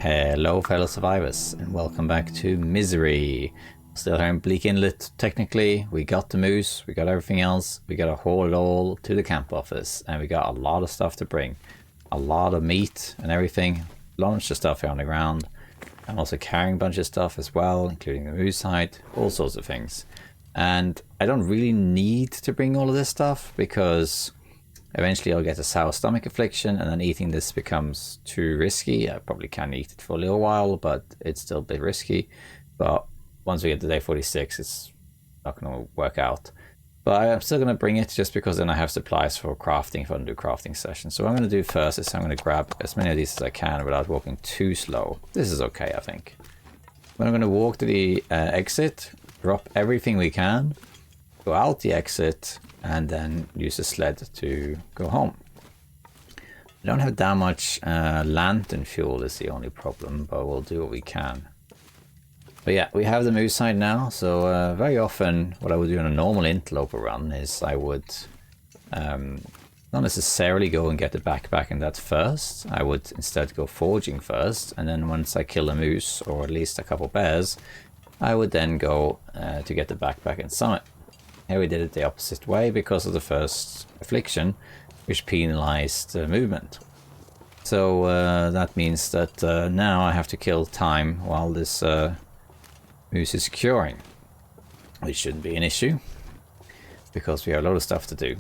Hello fellow survivors and welcome back to Misery. Still here in Bleak Inlet technically. We got the moose, we got everything else, we got to haul it all to the camp office and we got a lot of stuff to bring. A lot of meat and everything, a bunch of stuff here on the ground. I'm also carrying a bunch of stuff as well, including the moose hide, all sorts of things. And I don't really need to bring all of this stuff because eventually I'll get a sour stomach affliction and then eating this becomes too risky. I probably can eat it for a little while, but it's still a bit risky. But once we get to day 46, it's not going to work out. But I'm still going to bring it just because then I have supplies for crafting if I want to do crafting sessions. So what I'm going to do first is I'm going to grab as many of these as I can without walking too slow. This is okay, I think. Then I'm going to walk to the exit, drop everything we can, go out the exit, and then use the sled to go home. I don't have that much lantern fuel is the only problem, but we'll do what we can. But yeah, we have the moose side now, so very often what I would do on a normal interloper run is I would not necessarily go and get the backpack and that first. I would instead go foraging first, and then once I kill a moose, or at least a couple bears, I would then go to get the backpack and summit. Here we did it the opposite way because of the first affliction, which penalized movement. So that means that now I have to kill time while this moose is curing, which shouldn't be an issue because we have a lot of stuff to do.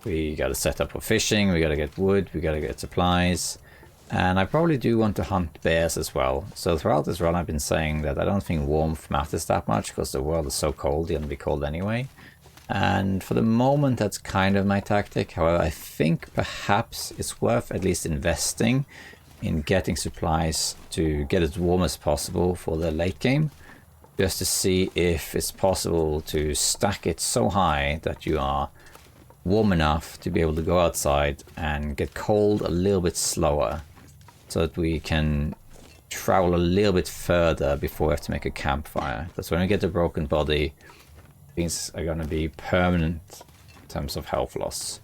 We got to set up for fishing, we got to get wood, we got to get supplies, and I probably do want to hunt bears as well. So throughout this run I've been saying that I don't think warmth matters that much because the world is so cold, it's going to be cold anyway. And for the moment that's kind of my tactic. However, I think perhaps it's worth at least investing in getting supplies to get as warm as possible for the late game, just to see if it's possible to stack it so high that you are warm enough to be able to go outside and get cold a little bit slower, so that we can travel a little bit further before we have to make a campfire. That's when we get the broken body, things are going to be permanent in terms of health loss.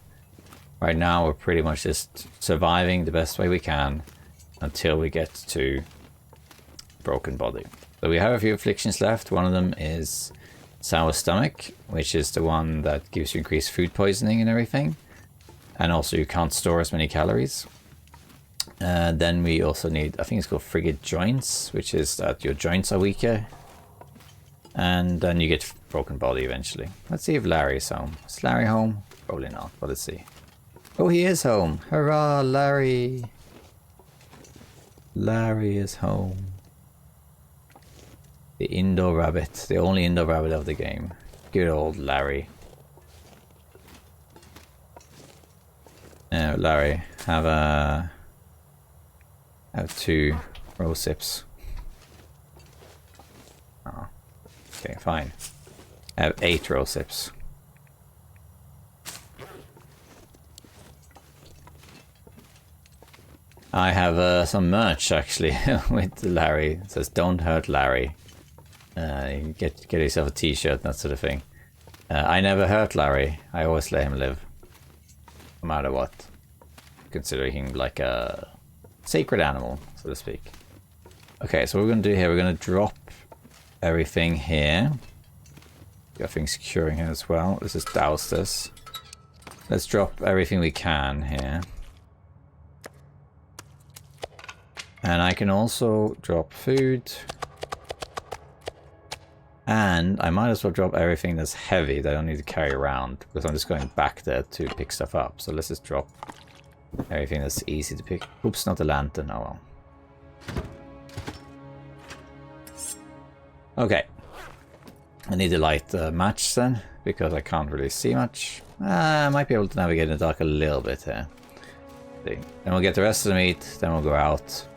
Right now we're pretty much just surviving the best way we can until we get to broken body. So we have a few afflictions left. One of them is sour stomach, which is the one that gives you increased food poisoning and everything. And also you can't store as many calories. Then we also need, I think it's called frigid joints, which is that your joints are weaker. And then you get broken body eventually. Let's see if Larry is home. Is Larry home? Probably not, but let's see. Oh, he is home. Hurrah, Larry. Larry is home. The indoor rabbit, the only indoor rabbit of the game. Good old Larry. Larry, have 2 row sips. Oh, okay, fine. I have 8 row sips. I have some merch actually with Larry. It says "Don't hurt Larry." You get yourself a t-shirt, that sort of thing. I never hurt Larry. I always let him live, no matter what. Considering him like a sacred animal, so to speak. Okay, so what we're going to do here, we're going to drop everything here. Got things curing here as well. Let's just douse this. Let's drop everything we can here. And I can also drop food. And I might as well drop everything that's heavy that I don't need to carry around, because I'm just going back there to pick stuff up. So let's just drop everything that's easy to pick. Oops, not the lantern. Oh well. Okay. I need to light the match then, because I can't really see much. I might be able to navigate in the dark a little bit here. See. Then we'll get the rest of the meat, then we'll go out.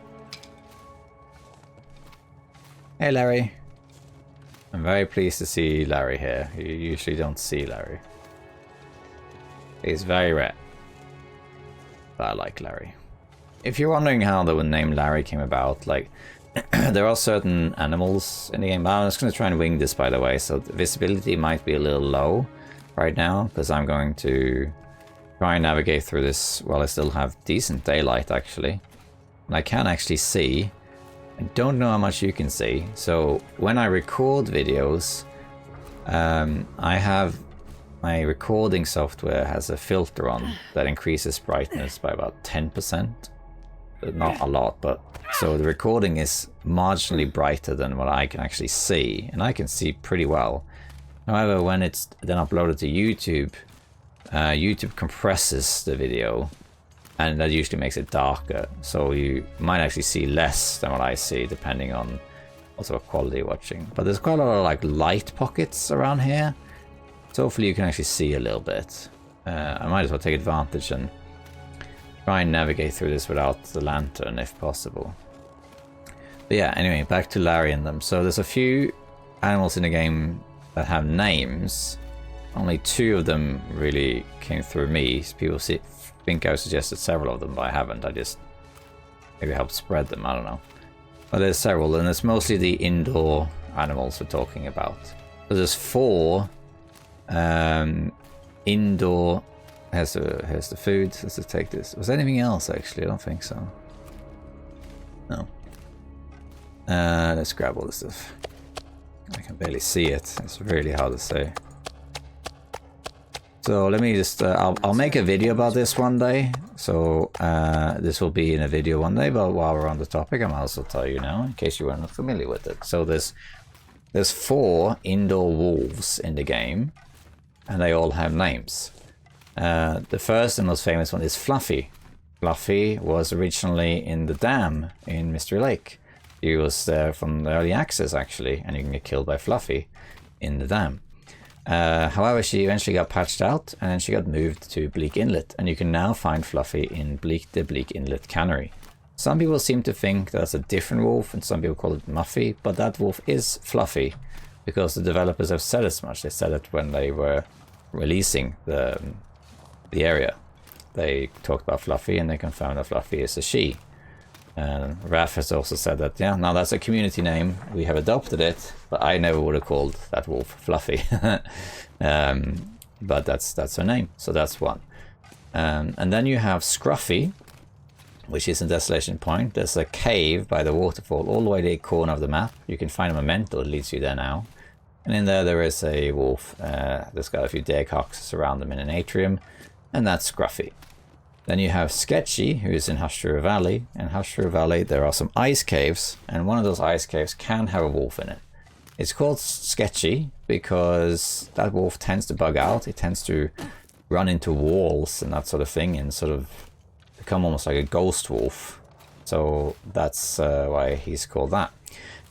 Hey Larry. I'm very pleased to see Larry here. You usually don't see Larry. He's very rare. But I like Larry. If you're wondering how the name Larry came about, like, there are certain animals in the game. I'm just going to try and wing this, by the way, so the visibility might be a little low right now, because I'm going to try and navigate through this while I still have decent daylight, actually. And I can actually see I don't know how much you can see. So when I record videos, I have my recording software has a filter on that increases brightness by about 10%. Not a lot, but so the recording is marginally brighter than what I can actually see, and I can see pretty well. However, when it's then uploaded to YouTube, YouTube compresses the video, and that usually makes it darker, so you might actually see less than what I see, depending on what sort of quality you're watching. But there's quite a lot of like light pockets around here, so hopefully you can actually see a little bit. I might as well take advantage and try and navigate through this without the lantern if possible. But yeah, anyway, back to Larry and them. So there's a few animals in the game that have names. Only 2 of them really came through me. People think I suggested several of them, but I haven't. I just maybe helped spread them, I don't know. But there's several, and it's mostly the indoor animals we're talking about. So there's 4 indoor. Here's the food. Let's just take this. Was there anything else actually? I don't think so. No. Let's grab all this stuff. I can barely see it. It's really hard to say. So let me just. I'll make a video about this one day. So this will be in a video one day. But while we're on the topic, I might also tell you now, in case you weren't familiar with it. So there's 4 indoor wolves in the game, and they all have names. The first and most famous one is Fluffy. Fluffy was originally in the dam in Mystery Lake. He was there from the early access actually, and you can get killed by Fluffy in the dam. However, she eventually got patched out, and then she got moved to Bleak Inlet, and you can now find Fluffy in the Bleak Inlet cannery. Some people seem to think that's a different wolf, and some people call it Muffy, but that wolf is Fluffy, because the developers have said as much. They said it when they were releasing the area. They talked about Fluffy, and they confirmed that Fluffy is a she. And Raph has also said that, yeah, now that's a community name. We have adopted it, but I never would have called that wolf Fluffy. But that's her name, so that's one. And then you have Scruffy, which is in Desolation Point. There's a cave by the waterfall all the way to the corner of the map. You can find a memento that leads you there now. And in there is a wolf. There's got a few deercoxes around them in an atrium. And that's Scruffy. Then you have Sketchy, who is in Hushtrue Valley. In Hushtrue Valley there are some ice caves, and one of those ice caves can have a wolf in it. It's called Sketchy because that wolf tends to bug out. It tends to run into walls and that sort of thing, and sort of become almost like a ghost wolf. So that's why he's called that.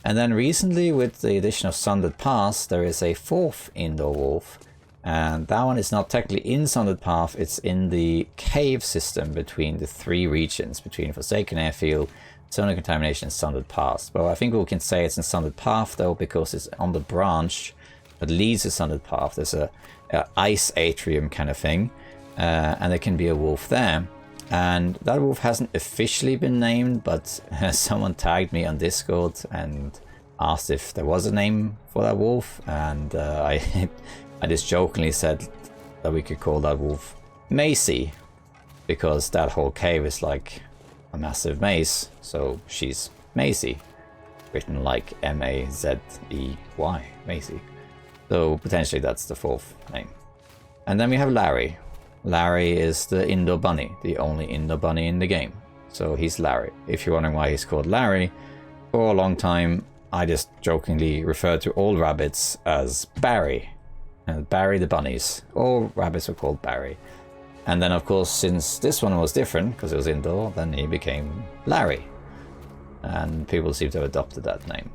And then recently, with the addition of Sundered Pass, there is a 4th indoor wolf. And that one is not technically in Sundered Path, it's in the cave system between the 3 regions, between Forsaken Airfield, Zone of Contamination, and Sundered Path. But I think we can say it's in Sundered Path though, because it's on the branch that leads to Sundered Path. There's a ice atrium kind of thing, and there can be a wolf there. And that wolf hasn't officially been named, but someone tagged me on Discord and asked if there was a name for that wolf, and I just jokingly said that we could call that wolf Macy, because that whole cave is like a massive maze, so she's Macy, written like M-A-Z-E-Y, Macy. So potentially that's the 4th name. And then we have Larry. Larry is the indoor bunny, the only indoor bunny in the game. So he's Larry. If you're wondering why he's called Larry, for a long time I just jokingly referred to all rabbits as Barry. Barry the bunnies. All rabbits were called Barry. And then of course, since this one was different because it was indoor, then he became Larry. And people seem to have adopted that name.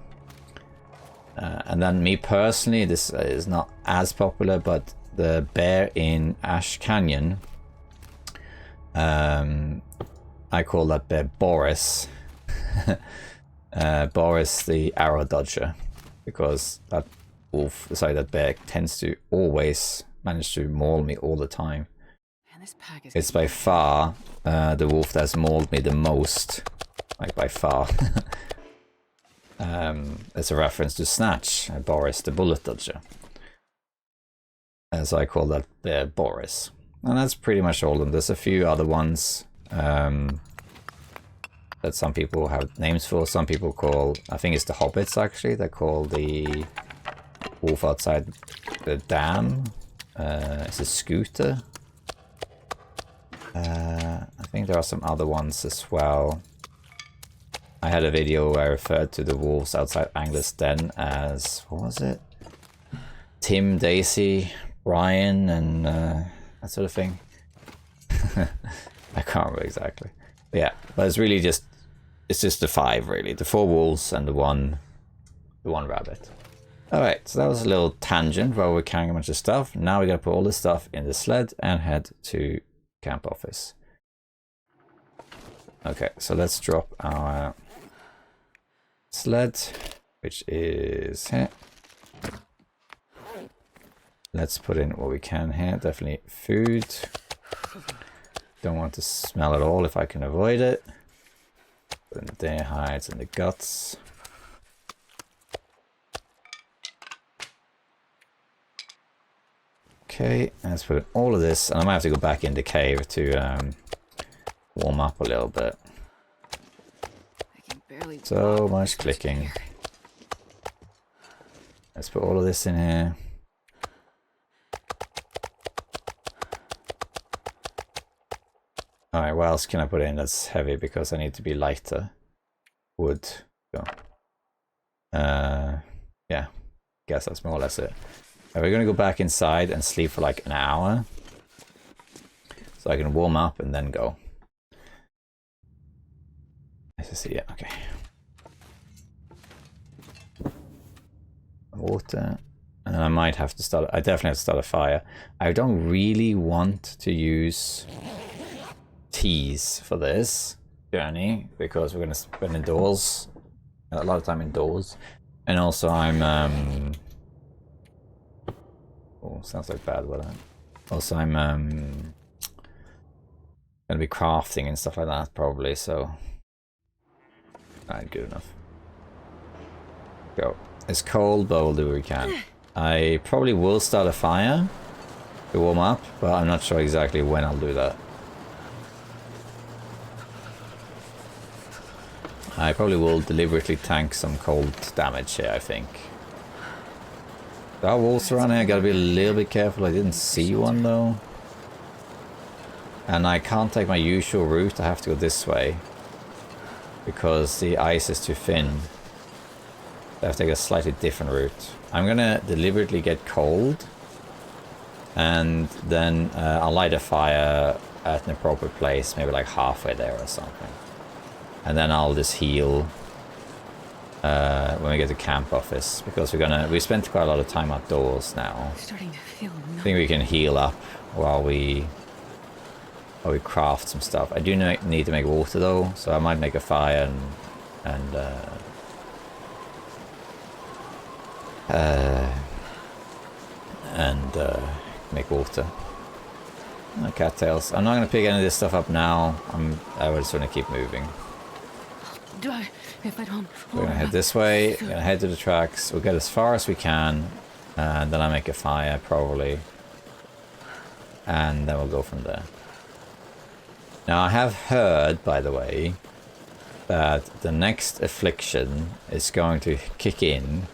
And then me personally, this is not as popular, but the bear in Ash Canyon, I call that bear Boris. Boris the arrow dodger, because that wolf, that bear tends to always manage to maul me all the time. It's by far the wolf that's mauled me the most, like by far. It's a reference to Snatch, Boris the bullet dodger. So I call that bear Boris. And that's pretty much all of them. There's a few other ones. that some people have names for. Some people call, I think it's the hobbits actually, they call the wolf outside the dam. It's a scooter. I think there are some other ones as well. I had a video where I referred to the wolves outside Angler's Den as, what was it? Tim, Daisy, Bryan, and that sort of thing. I can't remember exactly. But yeah, but it's really just, it's just the 5 really. The 4 wolves and the one rabbit. Alright, so that was a little tangent while we're carrying a bunch of stuff. Now we gotta put all this stuff in the sled and head to camp office. Okay, so let's drop our sled, which is here. Let's put in what we can here. Definitely food. Don't want to smell at all if I can avoid it. Put in the deer hides and the guts. Okay, let's put in all of this, and I might have to go back in the cave to warm up a little bit. So much clicking. Let's put all of this in here. Alright, what else can I put in that's heavy because I need to be lighter? Wood. Go. Yeah, guess that's more or less it. We're gonna go back inside and sleep for like an hour. So I can warm up and then go. Let's see, yeah, okay. Water. And I might have to start, I definitely have to start a fire. I don't really want to use teas for this journey because we're gonna spend indoors, a lot of time indoors. And also I'm, oh, sounds like bad weather. Also I'm gonna be crafting and stuff like that probably, so. Alright, good enough. Go. It's cold, but we'll do what we can. I probably will start a fire to warm up, but I'm not sure exactly when I'll do that. I probably will deliberately tank some cold damage here, I think. There are wolves around here, I gotta be a little bit careful. I didn't see one though. And I can't take my usual route, I have to go this way. Because the ice is too thin. I have to take a slightly different route. I'm gonna deliberately get cold. And then I'll light a fire at an appropriate place, maybe like halfway there or something. And then I'll just heal when we get to camp office. Because we spent quite a lot of time outdoors now. Starting to feel I think we can heal up while we craft some stuff. I do need to make water though, so I might make a fire and make water. Cattails. I'm not going to pick any of this stuff up now. I just want to keep moving. If I don't, we're going to head this way. We're going to head to the tracks. We'll get as far as we can, and then I'll make a fire probably, and then we'll go from there. Now I have heard, by the way, that the next affliction is going to kick in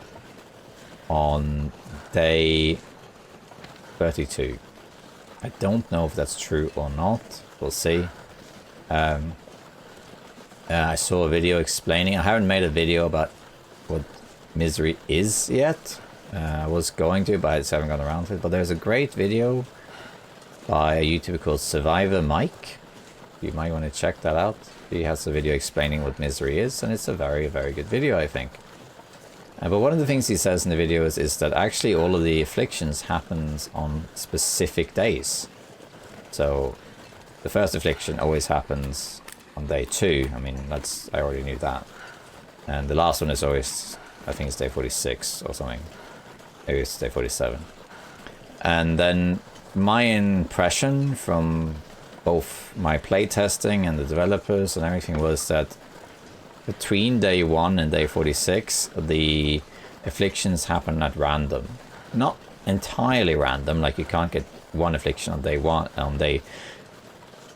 on day 32. I don't know if that's true or not. We'll see. I saw a video explaining. I haven't made a video about what misery is yet. I was going to, but I just haven't gone around to it. But there's a great video by a YouTuber called Survivor Mike. You might want to check that out. He has a video explaining what misery is, and it's a very, very good video, I think. But one of the things he says in the video is that actually all of the afflictions happens on specific days. So the first affliction always happens on day 2. I mean, I already knew that. And the last one is always, I think it's day 46 or something. Maybe it's day 47. And then my impression from both my playtesting and the developers and everything was that between day 1 and day 46, the afflictions happen at random. Not entirely random, like you can't get one affliction on day 1, on day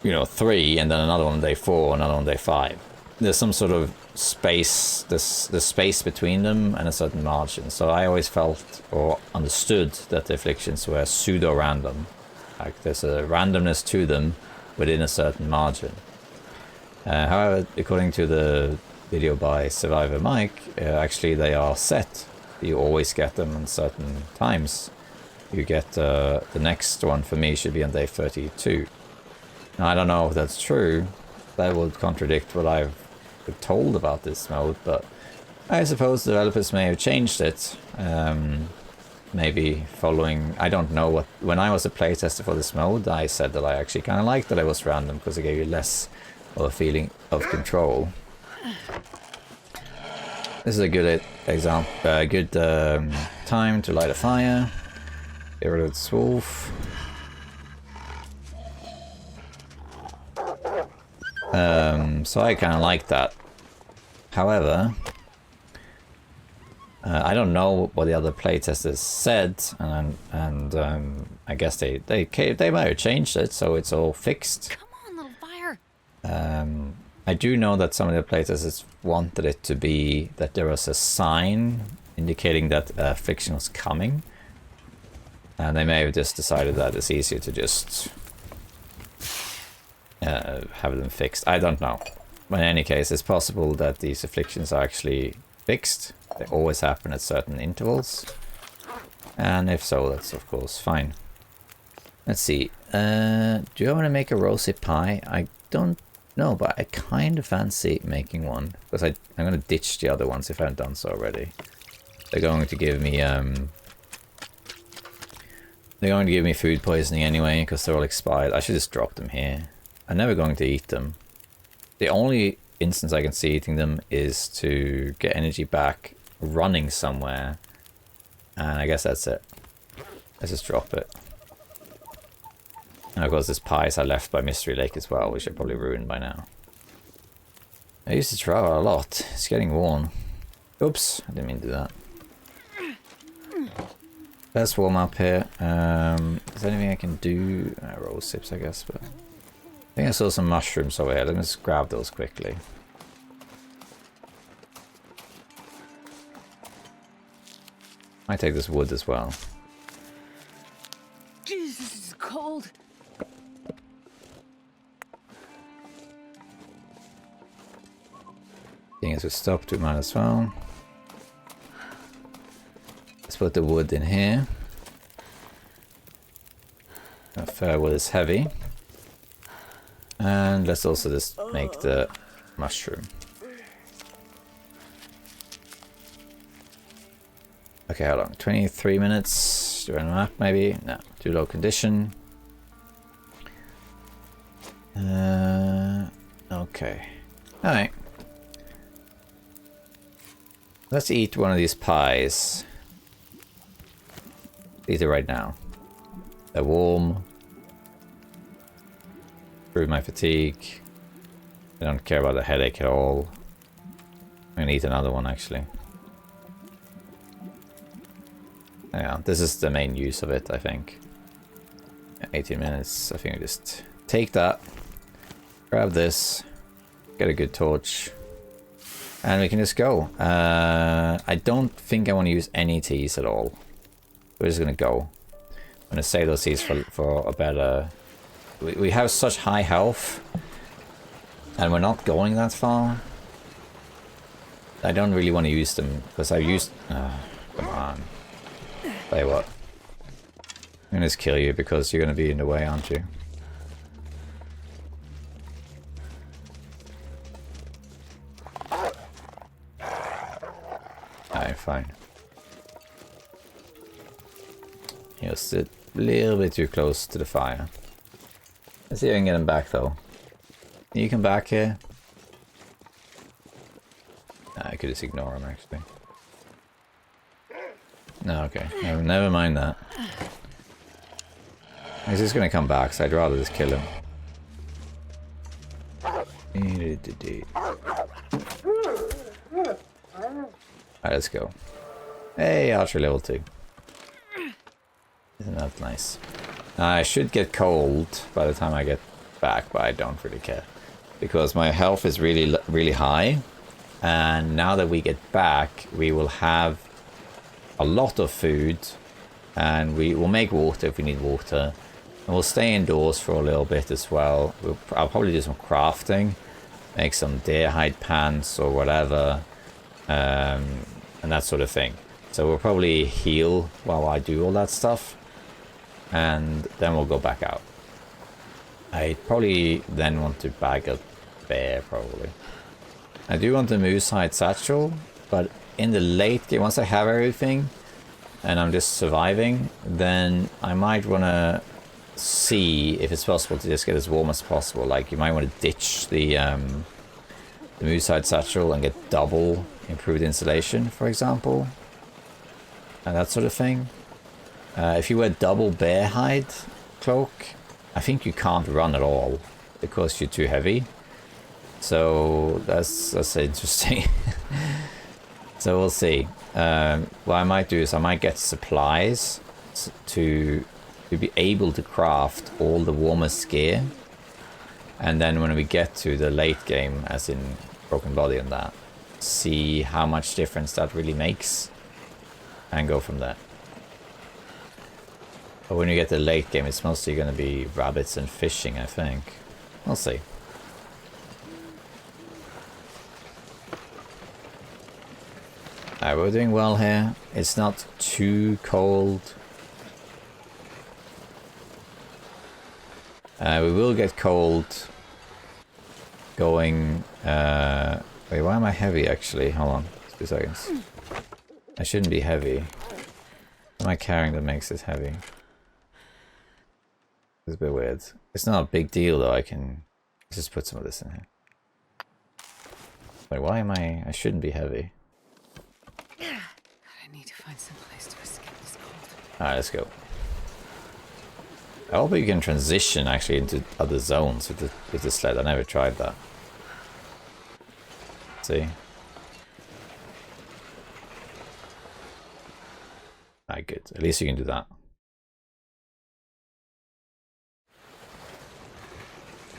3, and then another one on day 4, another one on day 5. there's some sort of space, the space between them and a certain margin. So I always felt or understood that the afflictions were pseudo-random. Like there's a randomness to them within a certain margin. However, according to the video by Survivor Mike, actually they are set. You always get them in certain times. You get the next one for me should be on day 32. Now I don't know if that's true. That would contradict what I've been told about this mode, but I suppose developers may have changed it. Maybe following, I don't know what, when I was a playtester for this mode, I said that I actually kind of liked that it was random because it gave you less of a feeling of control. This is a good example, good time to light a fire. Get rid of this wolf. So I kind of like that. However, I don't know what the other playtesters said, and I guess they might have changed it, so it's all fixed. Come on, little fire. I do know that some of the playtesters wanted it to be that there was a sign indicating that affliction was coming, and they may have just decided that it's easier to just have them fixed. I don't know. But in any case, it's possible that these afflictions are actually fixed. They always happen at certain intervals. And if so, that's of course fine. Let's see. Do I want to make a rosy pie? I don't know, but I kind of fancy making one. Because I'm going to ditch the other ones if I haven't done so already. They're going to give me food poisoning anyway, because they're all expired. I should just drop them here. I'm never going to eat them. The only instance I can see eating them is to get energy back running somewhere. And I guess that's it. Let's just drop it. And of course there's pies I left by Mystery Lake as well, which are probably ruined by now. I used to travel a lot. It's getting worn. Oops, I didn't mean to do that. Let's warm up here. Is there anything I can do? Rose sips, I guess, but... I think I saw some mushrooms over here. Let me just grab those quickly. Might take this wood as well. Jesus, this is cold. Seeing as we stopped, we might as well. Let's put the wood in here. Firewood is heavy. And let's also just make the mushroom. Okay, how long? 23 minutes. Do I map maybe? No, too low condition. Okay. Alright. Let's eat one of these pies. Eat it right now. They're warm. Improve my fatigue. I don't care about the headache at all. I'm gonna eat another one actually. Yeah, this is the main use of it, I think. 18 minutes. I think we just take that, grab this, get a good torch, and we can just go. I don't think I want to use any teas at all. We're just gonna go. I'm gonna save those teas for a better... We have such high health, and we're not going that far. I don't really want to use them, because I've used... come on. Tell you what. I'm gonna just kill you, because you're gonna be in the way, aren't you? Alright, fine. You're still a little bit too close to the fire. Let's see if I can get him back though. Can you come back here? Nah, I could just ignore him actually. No, okay. No, never mind that. He's just gonna come back, so I'd rather just kill him. Alright, let's go. Hey, archery level 2. Isn't that nice? I should get cold by the time I get back, but I don't really care. because my health is really high, and now that we get back, we will have a lot of food, and we will make water if we need water, and we'll stay indoors for a little bit as well. I'll probably do some crafting, make some deer hide pants or whatever, and that sort of thing. So we'll probably heal while I do all that stuff, and then we'll go back out. I probably then want to bag a bear, probably. I do want the moose hide satchel, but in the late game, once I have everything and I'm just surviving, then I might want to see if it's possible to just get as warm as possible. Like, you might want to ditch the moose hide satchel and get double improved insulation, for example, and that sort of thing. If you wear double bear hide cloak, I think you can't run at all because you're too heavy. So that's interesting. So we'll see. What I might do is I might get supplies to be able to craft all the warmest gear, and then when we get to the late game, as in Broken Body and that, see how much difference that really makes and go from there. But when you get to the late game, it's mostly going to be rabbits and fishing, I think. We'll see. Alright, we're doing well here. It's not too cold. We will get cold going... wait, why am I heavy actually? Hold on, 2 seconds. I shouldn't be heavy. What am I carrying that makes it heavy? It's a bit weird. It's not a big deal though. I can just put some of this in here. Wait, why am I shouldn't be heavy. I need to find some place to escape this cold. Alright, let's go. I hope you can transition actually into other zones with the sled. I never tried that. See? Alright, good. At least you can do that.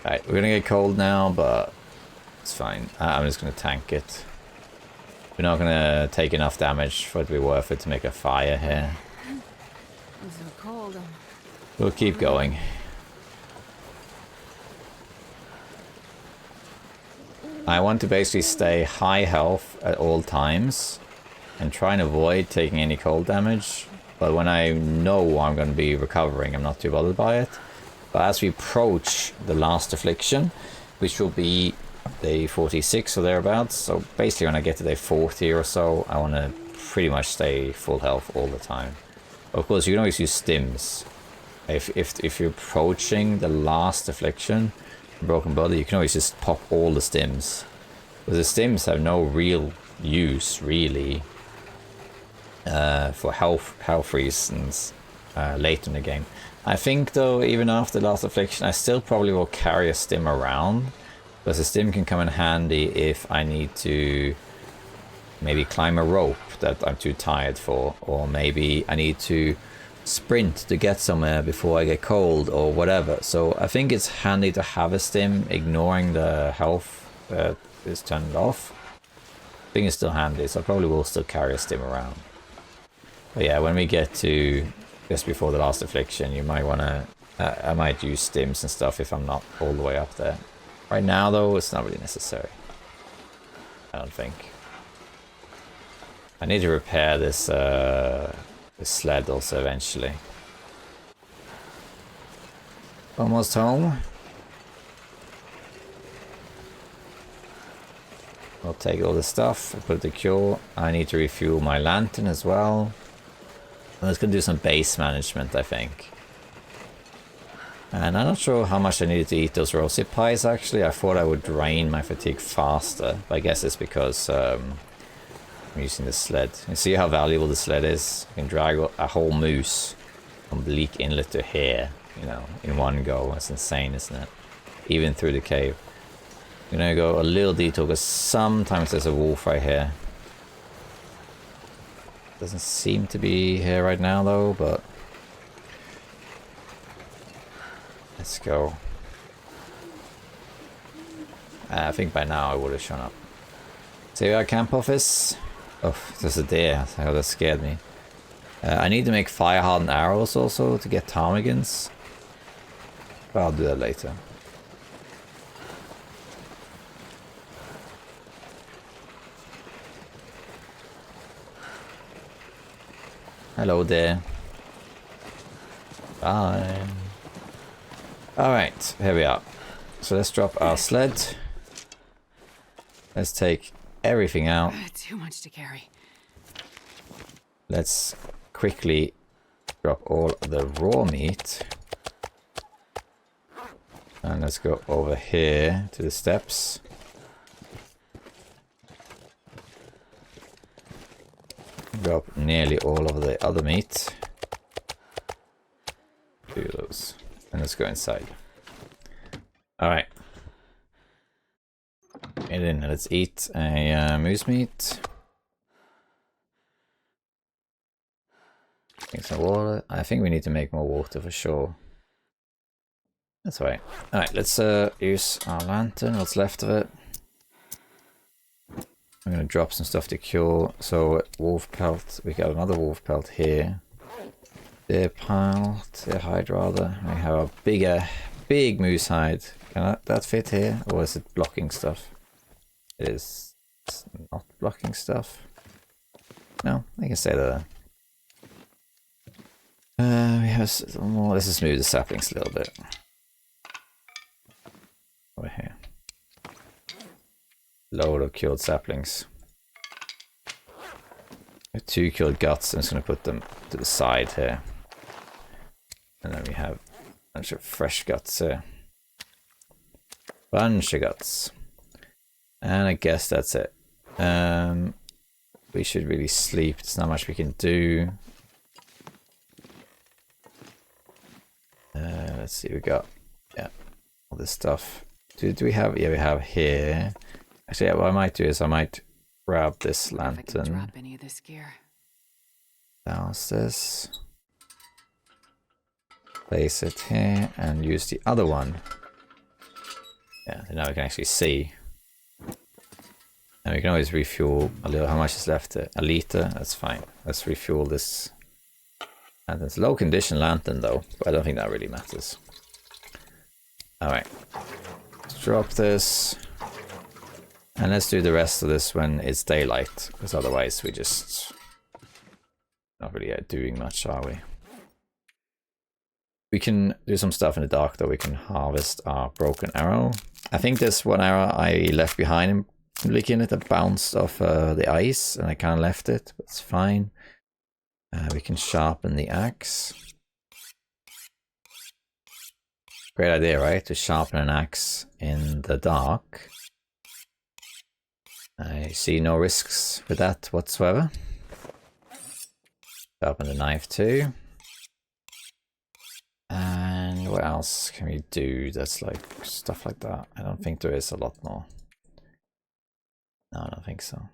Alright, we're gonna get cold now, but it's fine. I'm just gonna tank it. We're not gonna take enough damage for it to be worth it to make a fire here. It's so cold. We'll keep going. I want to basically stay high health at all times and try and avoid taking any cold damage. But when I know I'm going to be recovering, I'm not too bothered by it. But as we approach the last affliction, which will be day 46 or thereabouts, so basically when I get to day 40 or so, I want to pretty much stay full health all the time. Of course, you can always use stims. If you're approaching the last affliction, Broken Body, you can always just pop all the stims. But the stims have no real use, really, for health reasons late in the game. I think, though, even after the last affliction, I still probably will carry a stim around, because a stim can come in handy if I need to maybe climb a rope that I'm too tired for, or maybe I need to sprint to get somewhere before I get cold or whatever. So I think it's handy to have a stim, ignoring the health that is turned off. I think it's still handy, so I probably will still carry a stim around. But yeah, when we get to just before the last affliction, you might want to I might use stims and stuff if I'm not all the way up there. Right now though, it's not really necessary, I don't think. I need to repair this this sled also eventually. Almost home. I'll take all the stuff, I'll put the cure. I need to refuel my lantern as well. I'm just gonna do some base management, I think. And I'm not sure how much I needed to eat those rosy pies actually. I thought I would drain my fatigue faster, but I guess it's because I'm using the sled. You see how valuable the sled is? You can drag a whole moose from Bleak Inlet to here, you know, in one go. That's insane, isn't it? Even through the cave. I'm gonna go a little detour because sometimes there's a wolf right here. Doesn't seem to be here right now though, but let's go. I think by now I would have shown up. So our camp office. Oh, there's a deer. Oh, that scared me. I need to make fire hardened arrows also to get ptarmigans. But I'll do that later. Hello there. Bye. Alright, here we are. So let's drop our sled. Let's take everything out. Too much to carry. Let's quickly drop all the raw meat. And let's go over here to the steps. Drop nearly all of the other meat. Do those. And let's go inside. Alright. Get in and let's eat a moose meat. Drink some water. I think we need to make more water for sure. That's right. Alright, let's use our lantern, what's left of it. I'm gonna drop some stuff to cure. So wolf pelt, we got another wolf pelt here. Deer pelt, deer hide rather. We have a big moose hide. Can that fit here? Or is it blocking stuff? It is not blocking stuff. No, I can stay there. We have some more. Let's just move the saplings a little bit. Over here. Load of cured saplings. We have 2 cured guts. I'm just going to put them to the side here. And then we have a bunch of fresh guts here. Bunch of guts. And I guess that's it. We should really sleep. There's not much we can do. Let's see, we got all this stuff. Do we have? Yeah, we have here. Actually, what I might do is I might grab this lantern. Drop any of this gear. Douse this. Place it here and use the other one. Yeah, so now we can actually see. And we can always refuel a little. How much is left there? A liter? That's fine. Let's refuel this. And it's low condition lantern though, but I don't think that really matters. Alright. Let's drop this. And let's do the rest of this when it's daylight, because otherwise we just not really doing much, are we? We can do some stuff in the dark though. We can harvest our broken arrow. I think there's one arrow I left behind in Bleakin that bounced off the ice, and I kind of left it, but it's fine. We can sharpen the axe. Great idea, right? To sharpen an axe in the dark. I see no risks with that whatsoever. Sharpen the knife too. And what else can we do that's like stuff like that? I don't think there is a lot more. No, I don't think so.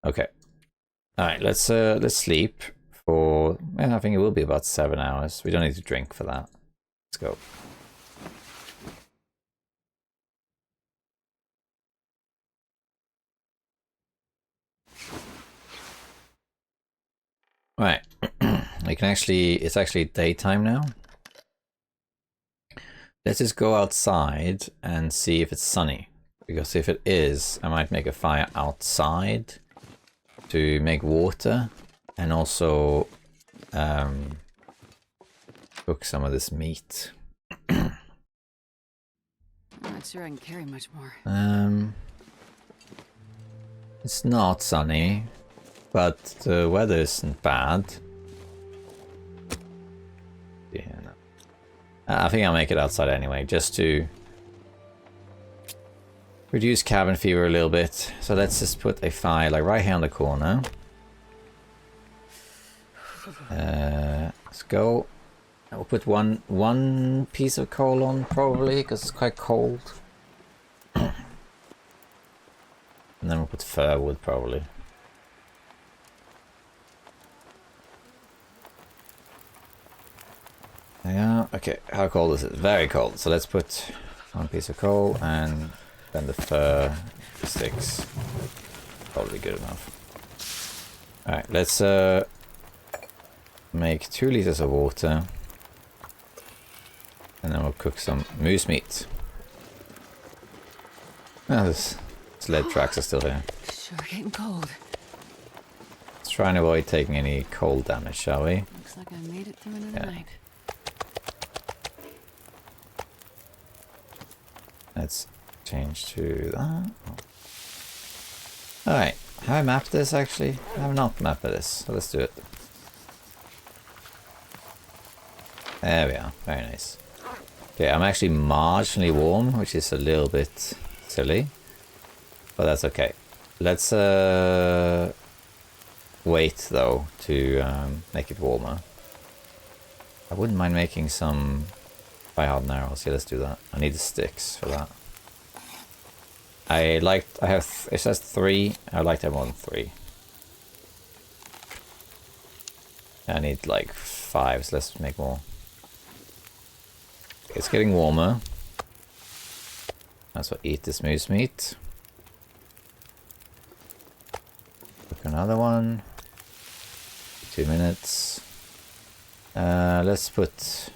Okay. Alright, let's sleep for, I think it will be about 7 hours. We don't need to drink for that. Let's go. Right. We can actually, it's actually daytime now. Let's just go outside and see if it's sunny. Because if it is, I might make a fire outside to make water and also cook some of this meat. I'm not sure I can carry much more. It's not sunny, but the weather isn't bad. Yeah, no. I think I'll make it outside anyway, just to reduce cabin fever a little bit. So let's just put a fire like right here on the corner. Let's go. We'll put one piece of coal on probably because it's quite cold. And then we'll put fir wood probably. Yeah, okay. How cold is it? Very cold. So let's put 1 piece of coal, and then the fur sticks. Probably good enough. Alright, let's make 2 liters of water. And then we'll cook some moose meat. Oh, this sled tracks are still here. Sure getting cold. Let's try and avoid taking any cold damage, shall we? Looks like I made it through another night. Let's change to that. Alright, have I mapped this actually? I have not mapped this, so let's do it. There we are, very nice. Okay, I'm actually marginally warm, which is a little bit silly, but that's okay. Let's wait though to make it warmer. I wouldn't mind making some fire-hardened arrows. Yeah, let's do that. I need the sticks for that. It says 3. I'd like to have more than 3. I need like 5, so let's make more. It's getting warmer. Let's eat this moose meat. Cook another one. 2 minutes. Let's put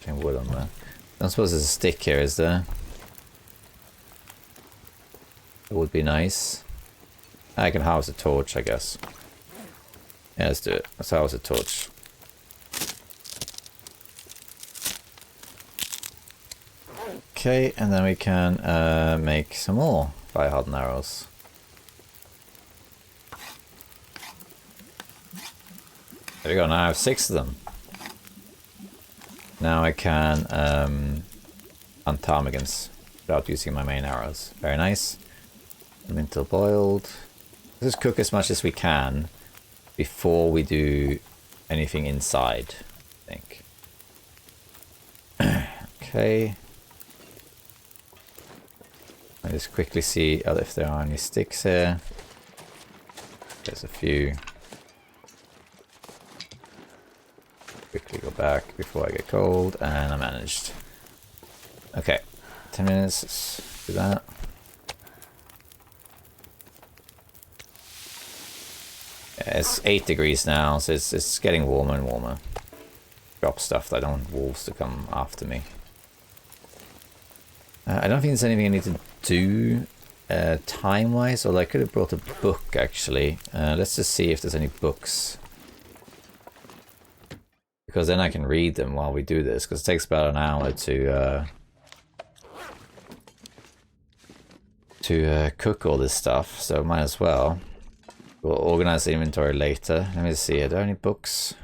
wood on there. I don't suppose there's a stick here, is there? It would be nice. I can house a torch, I guess. Yeah, let's do it. Let's house a torch. Okay, and then we can make some more fire-hardened arrows. There we go, now I have 6 of them. Now I can hunt ptarmigans without using my main arrows. Very nice. Until boiled. Let's just cook as much as we can before we do anything inside, I think. Okay. I just quickly see if there are any sticks here. There's a few. Quickly go back before I get cold, and I managed. Okay, 10 minutes, let's do that. Yeah, it's 8 degrees now, so it's getting warmer and warmer. Drop stuff that I don't want wolves to come after me. I don't think there's anything I need to do time-wise, although I could have brought a book actually. Let's just see if there's any books. Because then I can read them while we do this, because it takes about an hour to cook all this stuff, so might as well. We'll organize the inventory later. Let me see, are there any books?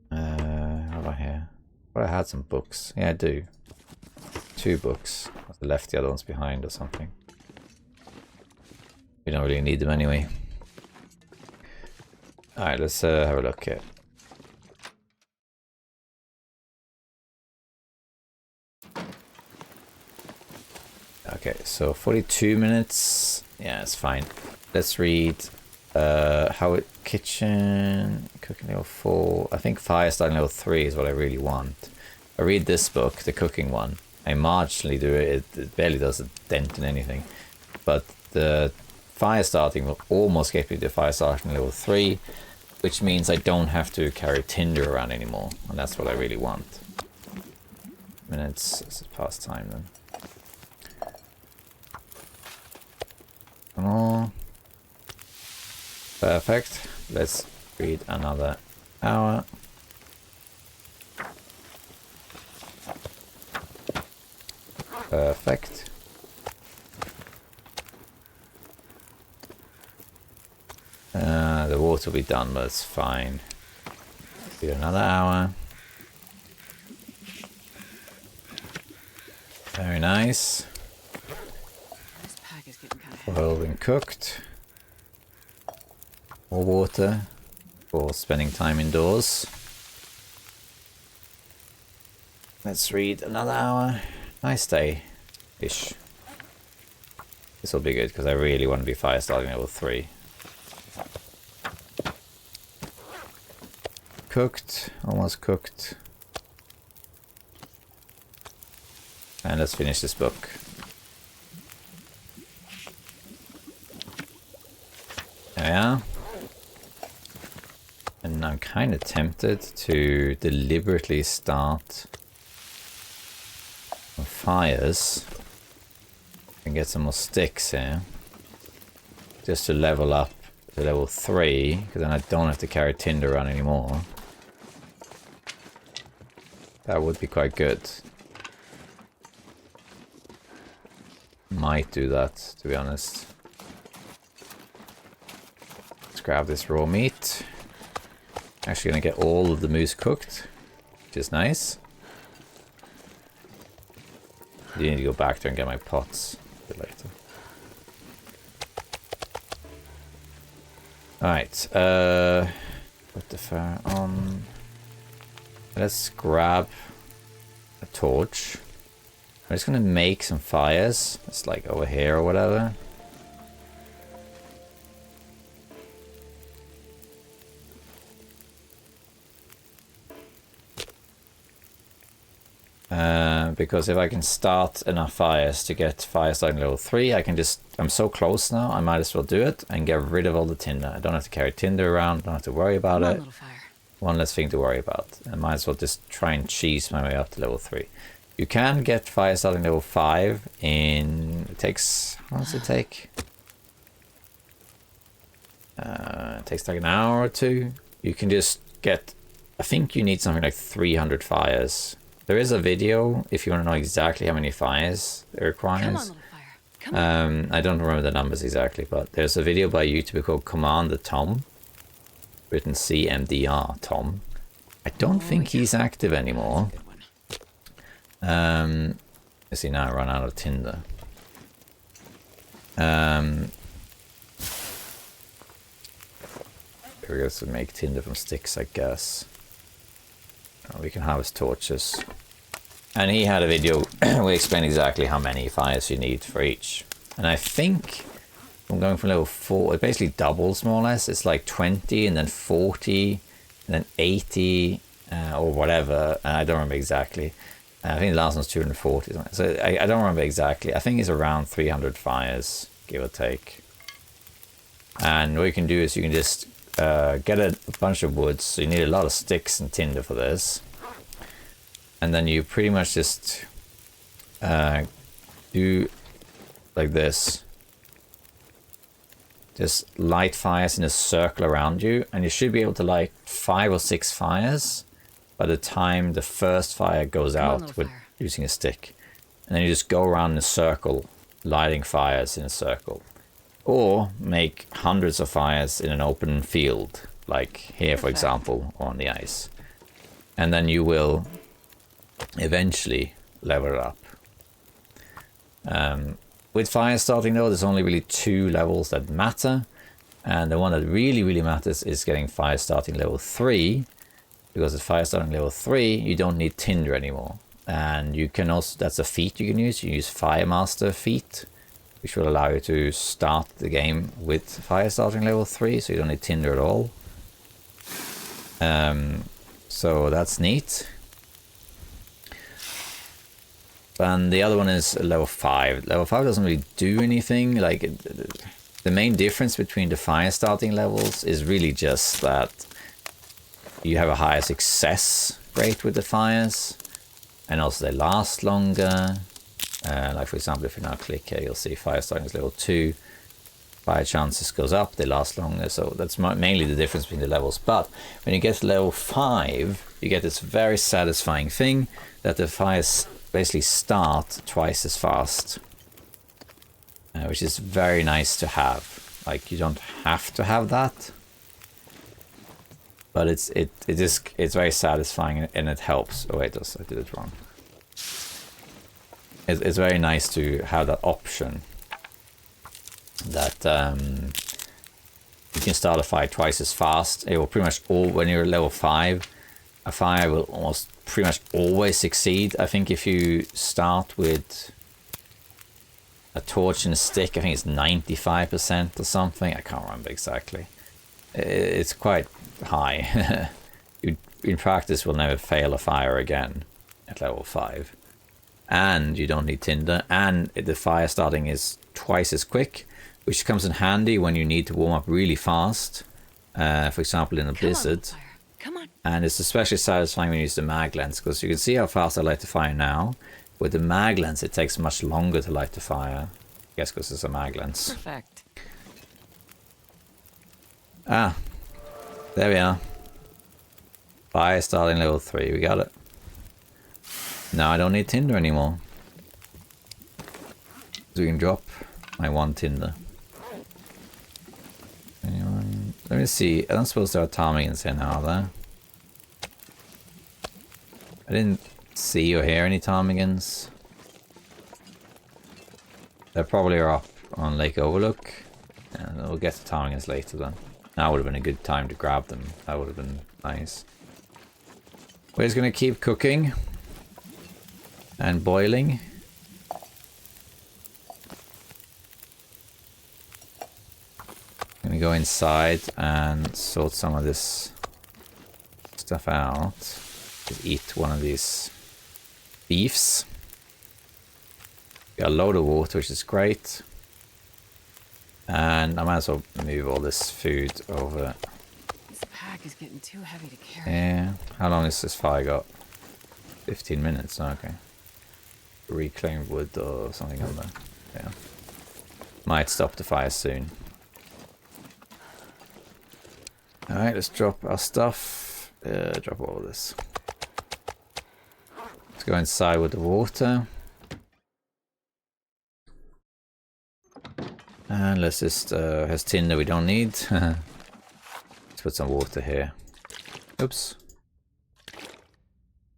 What have I here? Well, I had some books. Yeah, I do. 2 books. I left the other ones behind or something. We don't really need them anyway. Alright, let's have a look here. Okay, so 42 minutes. Yeah, it's fine. Let's read how it kitchen cooking level 4. I think fire starting level 3 is what I really want. I read this book, the cooking one. I marginally do it. It barely does a dent in anything. But the fire starting will almost get me to fire starting level 3, which means I don't have to carry tinder around anymore, and that's what I really want. Minutes. This is past time then. Oh, perfect. Let's read another hour. Perfect. The water will be done, but it's fine. Do another hour. Very nice. Boiled and cooked. More water for spending time indoors. Let's read another hour. Nice day-ish. This will be good because I really want to be fire starting level 3. Cooked, almost cooked. And let's finish this book. There we are. And I'm kind of tempted to deliberately start on fires and get some more sticks here. Just to level up to level 3, because then I don't have to carry tinder around anymore. That would be quite good. Might do that, to be honest. Let's grab this raw meat. Actually gonna get all of the moose cooked, which is nice. I do need to go back there and get my pots a bit later. Alright, put the fire on. Let's grab a torch. I'm just gonna make some fires. It's like over here or whatever. Because if I can start enough fires to get fire starting level 3, I can just... I'm so close now, I might as well do it and get rid of all the tinder. I don't have to carry tinder around, don't have to worry about it. One less thing to worry about. I might as well just try and cheese my way up to level 3. You can get fire starting level 5 in... It takes... How long does it take? It takes like an hour or two. You can just get... I think you need something like 300 fires. There is a video if you want to know exactly how many fires it requires. Come on, little fire. Come on. I don't remember the numbers exactly, but there's a video by YouTuber called Commander Tom. Written CMDR Tom. I don't think he's active anymore. Let's see, now I run out of tinder. Here we go, to make tinder from sticks, I guess. We can harvest torches. And he had a video where he explained exactly how many fires you need for each. And I think I'm going from level 4, it basically doubles more or less. It's like 20 and then 40 and then 80 or whatever. I don't remember exactly. I think the last one's 240. So I don't remember exactly. I think it's around 300 fires, give or take. And what you can do is you can just get a bunch of wood. So you need a lot of sticks and tinder for this. And then you pretty much just do like this. Just light fires in a circle around you. And you should be able to light 5 or 6 fires by the time the first fire goes out with using a stick. And then you just go around in a circle, lighting fires in a circle. Or make hundreds of fires in an open field, like here, for example, on the ice. And then you will eventually level it up. With fire starting though, there's only really 2 levels that matter. And the one that really matters is getting fire starting level 3. Because at fire starting level 3, you don't need tinder anymore. And you can also, that's a feat you can use. You use Fire Master feat, which will allow you to start the game with fire starting level 3, so you don't need tinder at all. So that's neat. And the other one is level 5. Level 5 doesn't really do anything. Like, the main difference between the fire starting levels is really just that you have a higher success rate with the fires, and also they last longer. Like for example, if you now click here, you'll see fire starting is level 2. Fire chances goes up, they last longer. So that's mainly the difference between the levels. But when you get to level 5, you get this very satisfying thing that the fires basically start twice as fast, which is very nice to have. Like, you don't have to have that, but it's very satisfying and it helps. Oh wait, I did it wrong. It's very nice to have that option that you can start a fire twice as fast. It will pretty much when you're level 5, a fire will almost pretty much always succeed. I think if you start with a torch and a stick, I think it's 95% or something. I can't remember exactly. It's quite high. You in practice will never fail a fire again at level 5. and you don't need tinder, and the fire starting is twice as quick, which comes in handy when you need to warm up really fast, for example in a blizzard. Come on. And it's especially satisfying when you use the mag lens, because you can see how fast I light the fire now. With the mag lens, it takes much longer to light the fire. I guess because it's a mag lens. Perfect. Ah, there we are. Fire starting level 3, we got it. Now I don't need tinder anymore. So we can drop my 1 tinder. Anyone? Let me see. I don't suppose there are ptarmigans here now, are there? I didn't see or hear any ptarmigans. They probably are up on Lake Overlook. And we'll get the ptarmigans later then. That would have been a good time to grab them. That would have been nice. We're just gonna keep cooking. And boiling. I'm gonna go inside and sort some of this stuff out. Just eat one of these beefs. Got a load of water, which is great. And I might as well move all this food over. This pack is getting too heavy to carry. Yeah. How long has this fire got? 15 minutes. Okay. Reclaimed wood or something on there. Yeah. Might stop the fire soon. Alright, let's drop our stuff. Drop all of this. Let's go inside with the water. And let's just, has tinder we don't need. Let's put some water here. Oops.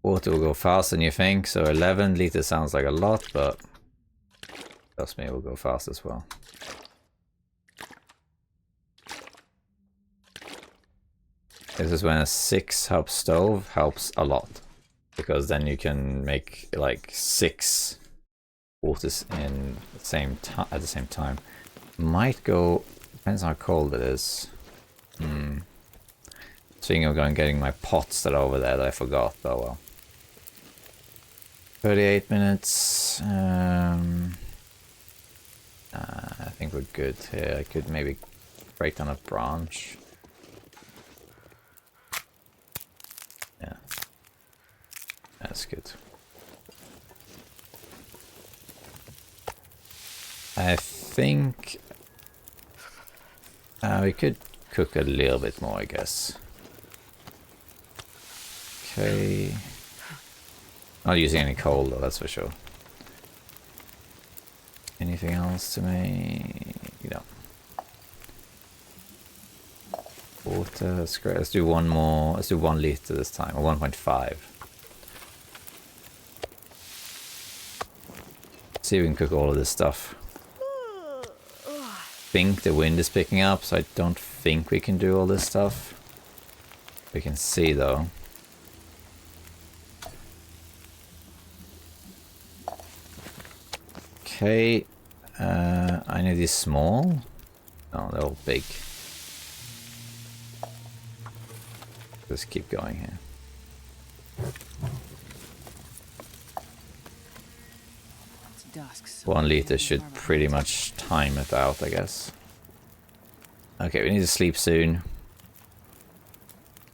Water will go faster than you think, so 11 liters sounds like a lot, but trust me, it will go fast as well. This is when a 6 hub stove helps a lot, because then you can make like 6 waters in the same at the same time. Might go, depends on how cold it is. Thinking of going and getting my pots that are over there that I forgot, but well. 38 minutes. I think we're good here. I could maybe break down a branch. Yeah. That's good. I think we could cook a little bit more, I guess. Okay. Not using any coal though, that's for sure. Anything else to make? No. Water, that's great. Let's do one more. Let's do 1 liter this time, or 1.5. See if we can cook all of this stuff. I think the wind is picking up, so I don't think we can do all this stuff. We can see though. Okay, I need these small. No, they're all big. Let's keep going here. It's dusk, so 1 liter should pretty much time it out, I guess. Okay, we need to sleep soon.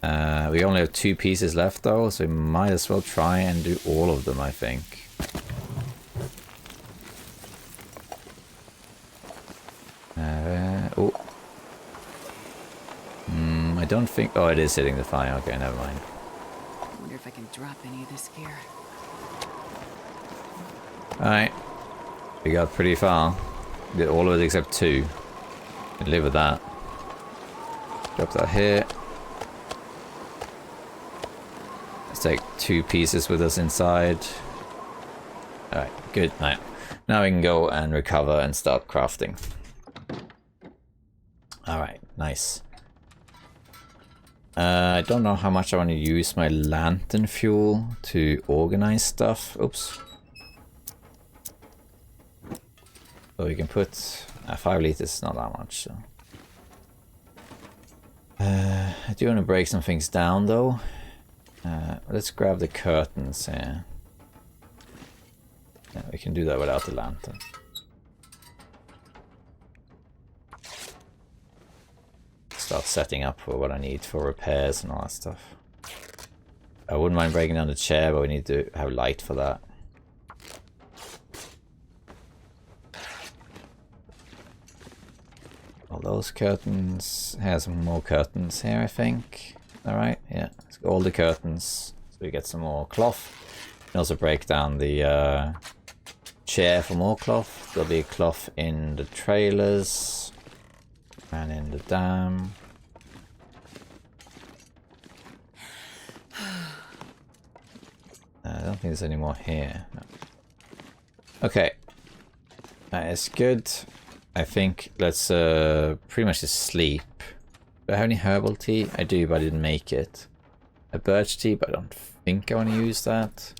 We only have 2 pieces left though, so we might as well try and do all of them, I think. Oh. I don't think... Oh, it is hitting the fire. Okay, never mind. I wonder if I can drop any of this gear. Alright. We got pretty far. Did all of it except 2. Can live with that. Drop that here. Let's take 2 pieces with us inside. Alright, good. Now we can go and recover and start crafting. Alright, nice. I don't know how much I want to use my lantern fuel to organize stuff. Oops. So we can put 5 liters, not that much. So. I do want to break some things down though. Let's grab the curtains here. we can do that without the lantern. Start setting up for what I need for repairs and all that stuff. I wouldn't mind breaking down the chair, but we need to have light for that. All those curtains. Here's some more curtains here, I think. Alright, yeah. Let's go all the curtains so we get some more cloth. We can also break down the chair for more cloth. There'll be cloth in the trailers and in the dam. I don't think there's any more here. No. Okay. That is good. I think let's pretty much just sleep. Do I have any herbal tea? I do, but I didn't make it. A birch tea, but I don't think I want to use that.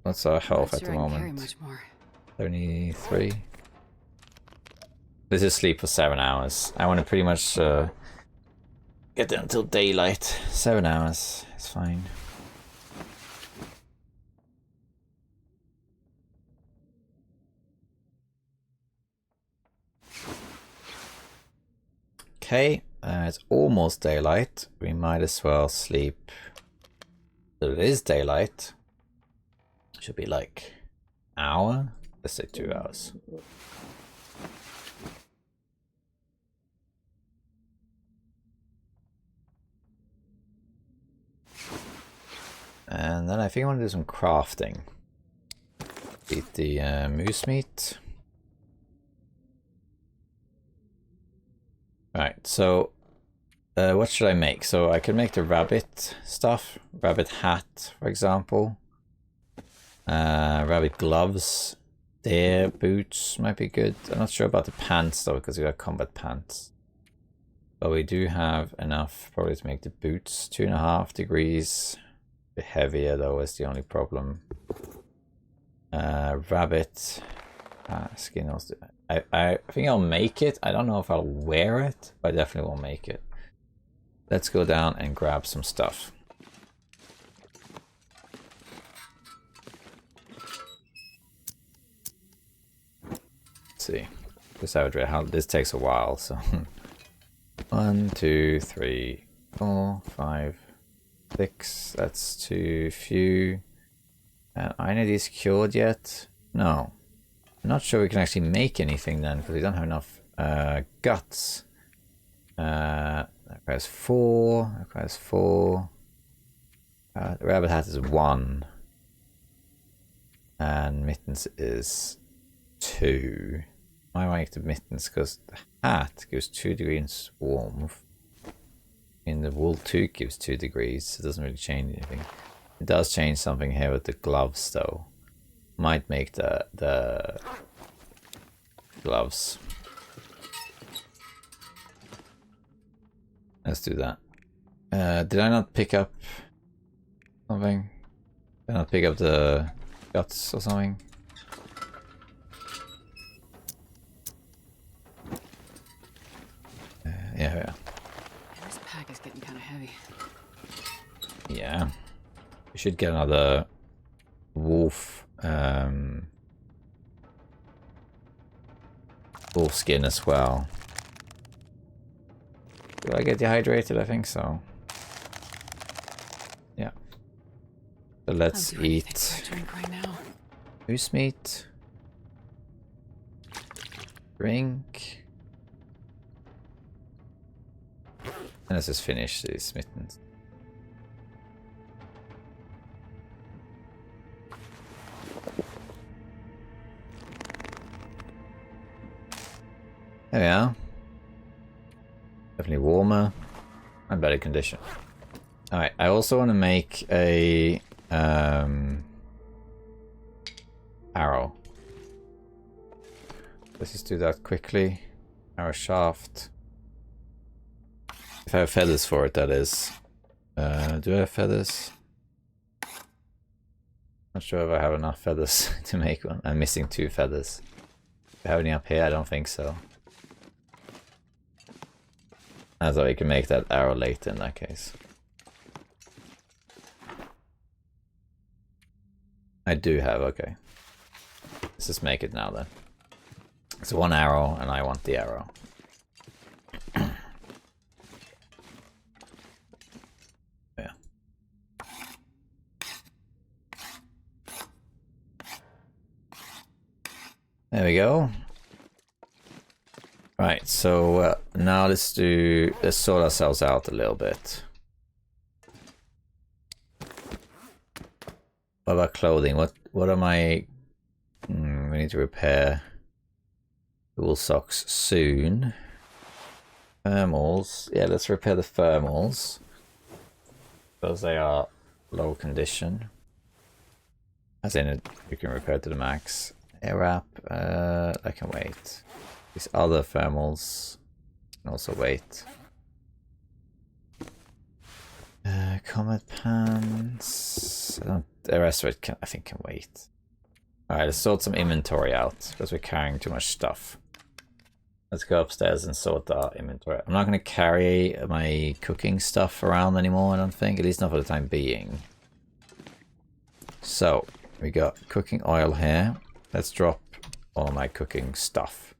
What's our health at the moment? Much more. 73. Let's just sleep for 7 hours. I want to pretty much get there until daylight. 7 hours. It's fine. Okay, it's almost daylight. We might as well sleep. So it is daylight. Should be like an hour. Let's say 2 hours. And then I think I want to do some crafting. Eat the moose meat. Alright, so what should I make? So I could make the rabbit stuff. Rabbit hat, for example. Rabbit gloves. Deer boots might be good. I'm not sure about the pants though, because we got combat pants. But we do have enough probably to make the boots. 2.5 degrees. A bit heavier though is the only problem. Rabbit skin also. I think I'll make it. I don't know if I'll wear it, but I definitely will make it. Let's go down and grab some stuff. Let's see. Just have it. How this takes a while, so 1, 2, 3, 4, 5, 6. That's too few. Are any of these cured yet? No. I'm not sure we can actually make anything then, because we don't have enough guts. That requires 4. That requires 4. The rabbit hat is 1. And mittens is 2. Why do I make the mittens? Because the hat gives 2 degrees warmth. And the wool too gives 2 degrees. It doesn't really change anything. It does change something here with the gloves though. Might make the gloves. Let's do that. Did I not pick up something? Did I not pick up the guts or something? Yeah. This pack is getting kind of heavy. Yeah. We should get another wolf. Wolf skin as well. Do I get dehydrated? I think so. Yeah. So let's eat Right now. moose meat. Drink. And let's just finish these mittens. There we are. Definitely warmer and better condition. Alright, I also want to make a arrow. Let's just do that quickly. Arrow shaft. If I have feathers for it, that is. Do I have feathers? Not sure if I have enough feathers to make one. I'm missing 2 feathers. Do I have any up here? I don't think so. So we can make that arrow later in that case. I do have, okay. Let's just make it now then. It's 1 arrow, and I want the arrow. Yeah. There we go. Right, so now let's sort ourselves out a little bit. What about clothing? What am I... we need to repair wool socks soon. Thermals. Yeah, let's repair the thermals. Because they are low condition. As in, we can repair to the max. Air wrap, I can wait. These other thermals can also wait. Comet pants. The rest of it I think can wait. Alright, let's sort some inventory out because we're carrying too much stuff. Let's go upstairs and sort our inventory. I'm not going to carry my cooking stuff around anymore, I don't think. At least not for the time being. So, we got cooking oil here. Let's drop all my cooking stuff.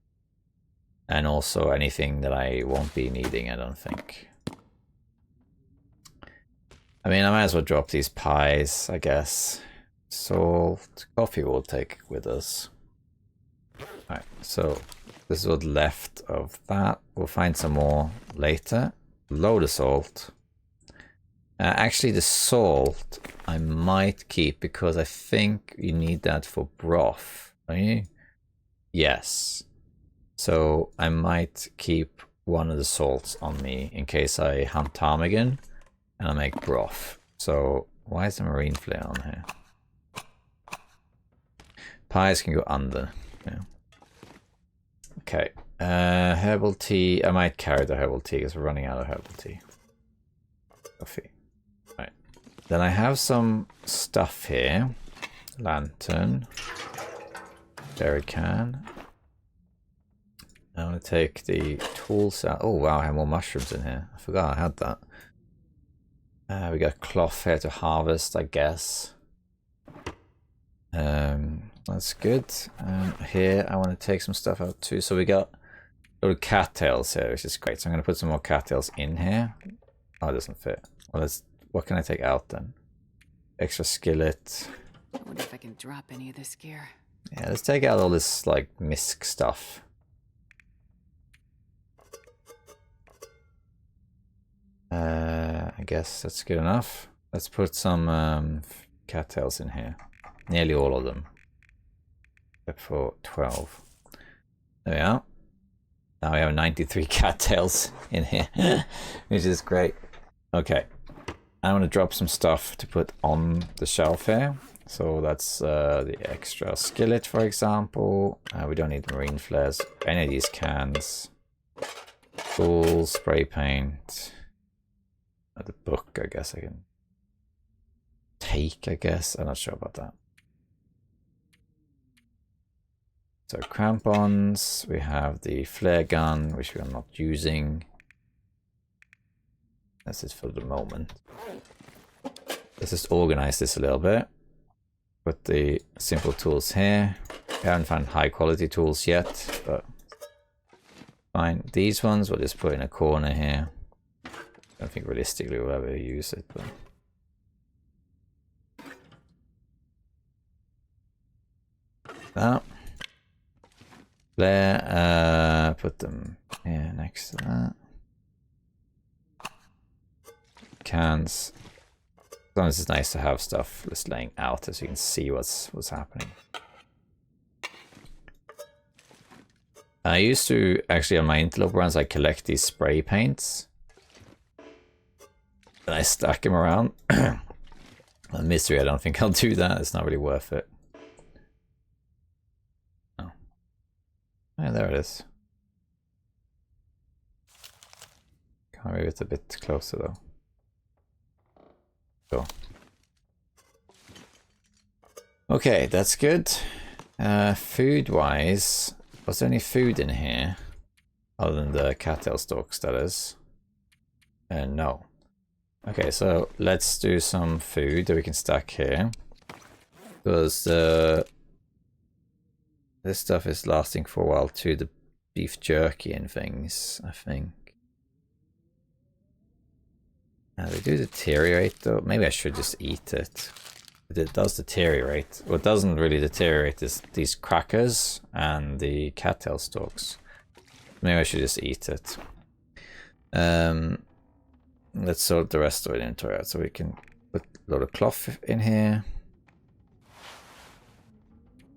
And also anything that I won't be needing, I don't think. I mean, I might as well drop these pies, I guess. Salt, coffee we'll take with us. Alright, so this is what's left of that. We'll find some more later. Load of salt. Actually, the salt I might keep because I think you need that for broth. Don't you? Yes. So I might keep one of the salts on me in case I hunt ptarmigan and I make broth. So why is the marine flare on here? Pies can go under. Yeah. Okay. Herbal tea. I might carry the herbal tea because we're running out of herbal tea. Coffee. Right. Then I have some stuff here. Lantern. Berry can. I want to take the tools out. Oh wow, I have more mushrooms in here. I forgot I had that. We got cloth here to harvest, I guess. That's good. Here I want to take some stuff out too. So we got little cattails here, which is great. So I'm going to put some more cattails in here. Oh, it doesn't fit. Well, what can I take out then? Extra skillet. I wonder if I can drop any of this gear. Yeah, let's take out all this like misc stuff. I guess that's good enough. Let's put some cattails in here. Nearly all of them. Except for 12. There we are. Now we have 93 cattails in here, which is great. Okay. I want to drop some stuff to put on the shelf here. So that's the extra skillet, for example. We don't need marine flares. Any of these cans. Tools, spray paint. The book, I guess I can take, I guess. I'm not sure about that. So crampons, we have the flare gun, which we are not using. That's it for the moment. Let's just organize this a little bit. Put the simple tools here. We haven't found high quality tools yet, but fine. These ones we'll just put in a corner here. I don't think realistically we'll ever use it, but that. Flare, put them here next to that. Cans. Sometimes it's nice to have stuff just laying out as you can see what's happening. I used to actually on my interloper runs I collect these spray paints. And I stack them around. On Mystery, I don't think I'll do that. It's not really worth it. Oh. Yeah, there it is. Can't move it a bit closer though. Cool. Okay, that's good. Food-wise, was there any food in here? Other than the cattail stalks, that is. No. Okay, so let's do some food that we can stack here. Because this stuff is lasting for a while too, the beef jerky and things, I think. They do deteriorate though. Maybe I should just eat it. It does deteriorate. What doesn't really deteriorate is these crackers and the cattail stalks. Maybe I should just eat it. Let's sort the rest of it into it so we can put a lot of cloth in here.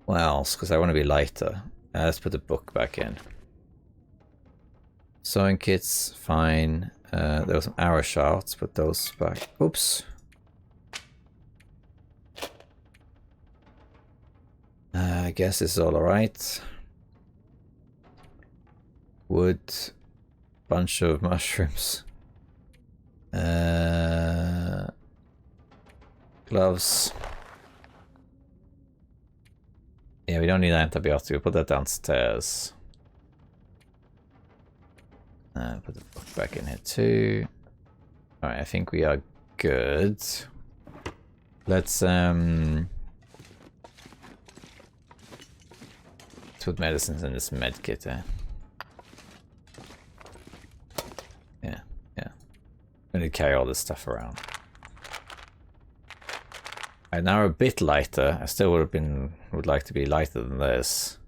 What else? Because I want to be lighter. Let's put the book back in. Sewing kits, fine. There were some arrow shafts, put those back. Oops. I guess it's all alright. Wood. Bunch of mushrooms. Gloves. Yeah, we don't need antibiotics. We'll put that downstairs. Put the book back in here too. Alright, I think we are good. Let's put medicines in this med kit there. Yeah. I'm gonna carry all this stuff around. Alright, now we're a bit lighter. I still would like to be lighter than this.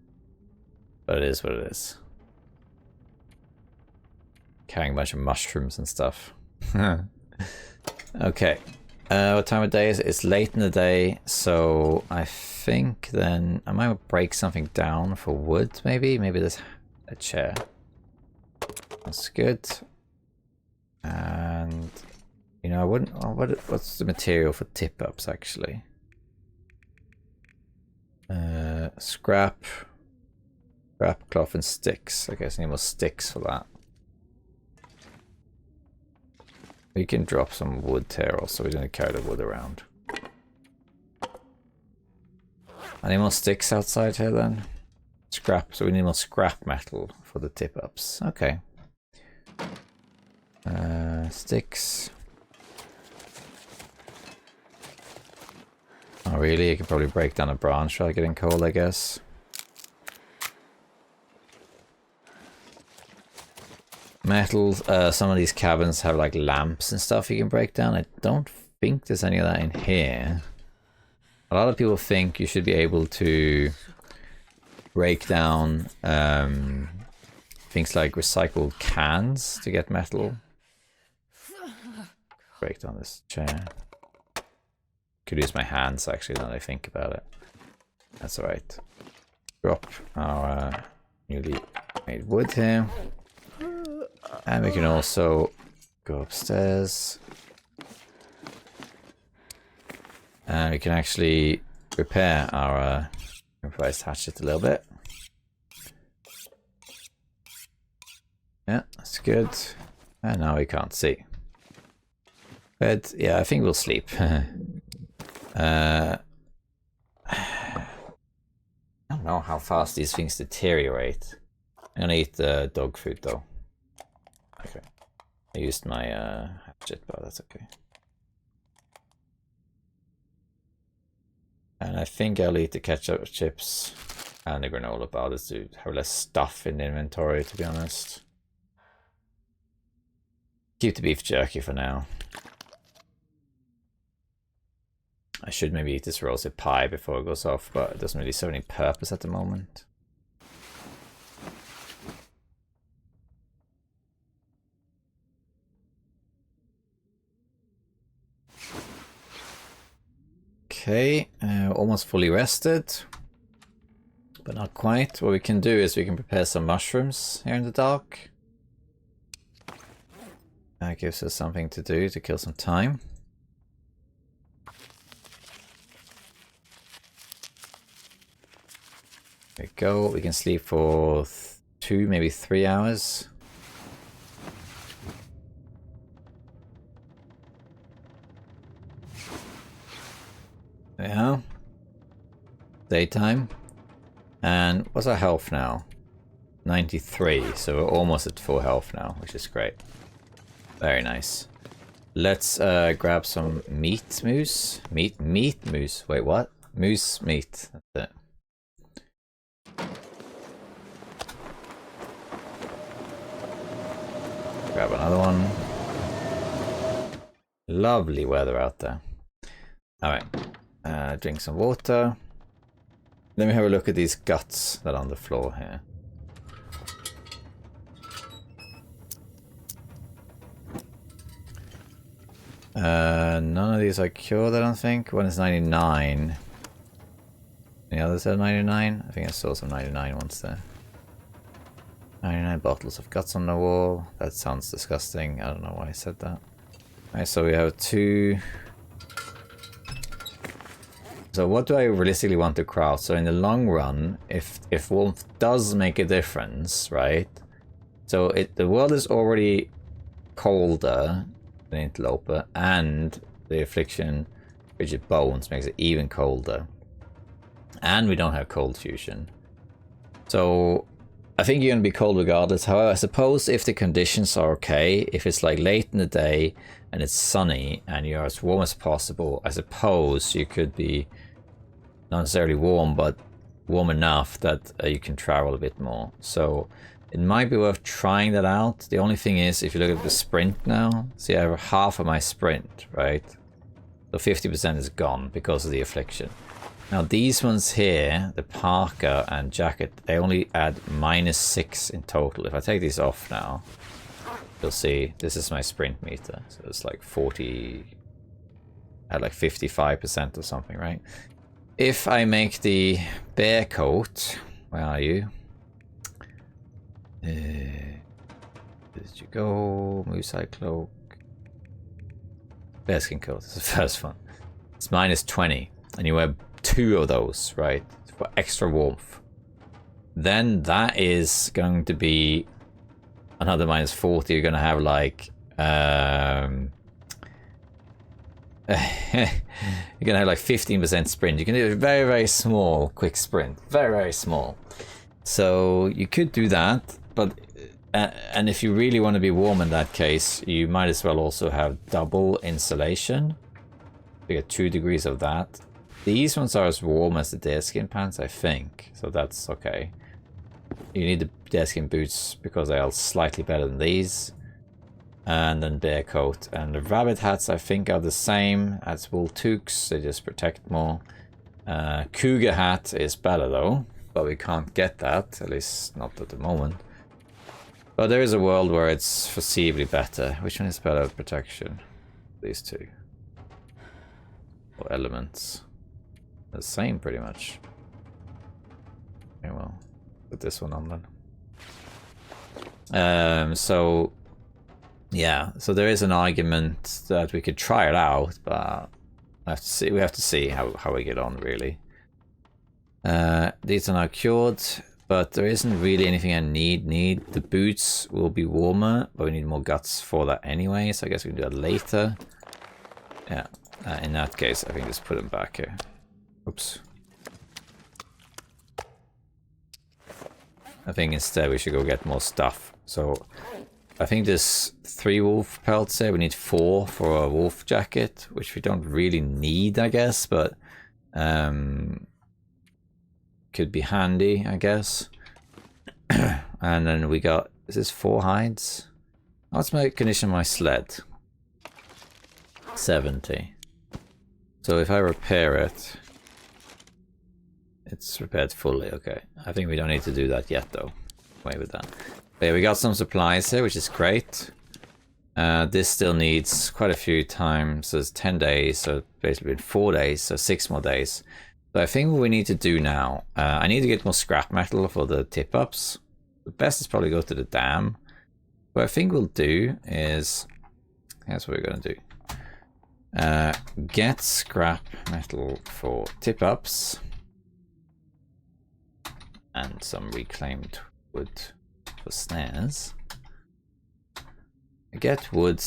But it is what it is. Carrying a bunch of mushrooms and stuff. Okay. What time of day is it? It's late in the day, so I think then I might break something down for wood, maybe? Maybe there's a chair. That's good. And you know, I wouldn't. Oh, what's the material for tip-ups actually? Scrap, cloth, and sticks. I guess I need more sticks for that. We can drop some wood here also. We don't carry the wood around. Any more sticks outside here then? Scrap. So we need more scrap metal for the tip-ups. Okay. Sticks. Oh really? You could probably break down a branch while getting cold, I guess. Metals. Some of these cabins have like lamps and stuff you can break down. I don't think there's any of that in here. A lot of people think you should be able to break down things like recycled cans to get metal. Break down this chair. Could use my hands actually now that I think about it. That's alright. Drop our newly made wood here. And we can also go upstairs. And we can actually repair our improvised hatchet a little bit. Yeah, that's good. And now we can't see. But yeah, I think we'll sleep. I don't know how fast these things deteriorate. I'm gonna eat the dog food though. Okay. I used my hatchet, but that's okay. And I think I'll eat the ketchup chips and the granola powders to have less stuff in the inventory, to be honest. Keep the beef jerky for now. I should maybe eat this roasted pie before it goes off, but it doesn't really serve any purpose at the moment. Okay, almost fully rested, but not quite. What we can do is we can prepare some mushrooms here in the dark. That gives us something to do to kill some time. There we go. We can sleep for 2, maybe 3 hours. Yeah. Daytime. And what's our health now? 93. So we're almost at full health now, which is great. Very nice. Let's grab some meat moose. Meat moose. Wait, what? moose meat. That's it. Grab another one. Lovely weather out there. Alright. Drink some water. Let me have a look at these guts that are on the floor here. None of these are cured, I don't think. One is 99. Any others are 99? I think I saw some 99 ones there. 99 bottles of guts on the wall. That sounds disgusting. I don't know why I said that. Alright, so we have 2. So what do I realistically want to craft? So in the long run, if warmth does make a difference, right? So the world is already colder than Interloper, and the affliction rigid bones makes it even colder. And we don't have cold fusion. So I think you're gonna be cold regardless. However, I suppose if the conditions are okay, if it's like late in the day and it's sunny and you're as warm as possible, I suppose you could be not necessarily warm, but warm enough that you can travel a bit more. So it might be worth trying that out. The only thing is, if you look at the sprint now, see I have half of my sprint, right? So 50% is gone because of the affliction. Now these ones here, the Parker and Jacket, they only add -6 in total. If I take these off now, you'll see this is my sprint meter. So it's like 40, at like 55% or something, right? If I make the bear coat, where are you? Where did you go? Moose hide cloak. Bearskin coat is the first one. It's -20, and you wear 2 of those, right? For extra warmth. Then that is going to be another -40. You're gonna have like you're gonna have like 15% sprint. You can do a very, very small quick sprint. Very, very small. So you could do that, but and if you really want to be warm in that case, you might as well also have double insulation. You get 2 degrees of that. These ones are as warm as the deerskin pants, I think. So that's okay. You need the deerskin boots because they are slightly better than these. And then bear coat. And the rabbit hats I think are the same as wool toques. They just protect more. Cougar hat is better though. But we can't get that. At least not at the moment. But there is a world where it's foreseeably better. Which one is better protection? These 2. Or elements. The same pretty much. Okay, well, put this one on then. So yeah, so there is an argument that we could try it out, but we have to see how we get on really. These are now cured, but there isn't really anything I need. The boots will be warmer, but we need more guts for that anyway, so I guess we can do that later. Yeah, in that case, I think just put them back here. Oops. I think instead we should go get more stuff. So I think there's 3 wolf pelts here. We need 4 for a wolf jacket, which we don't really need, I guess, but could be handy, I guess. And then we got, is this 4 hides? Let's make condition my sled. 70. So if I repair it, it's repaired fully. Okay, I think we don't need to do that yet though. Away with that. But yeah, we got some supplies here, which is great. This still needs quite a few times. So it's 10 days, so basically been 4 days, so 6 more days. So I think what we need to do now, I need to get more scrap metal for the tip-ups. The best is probably go to the dam. What I think we'll do is, here's what we're going to do. Get scrap metal for tip-ups. And some reclaimed wood for snares. Get wood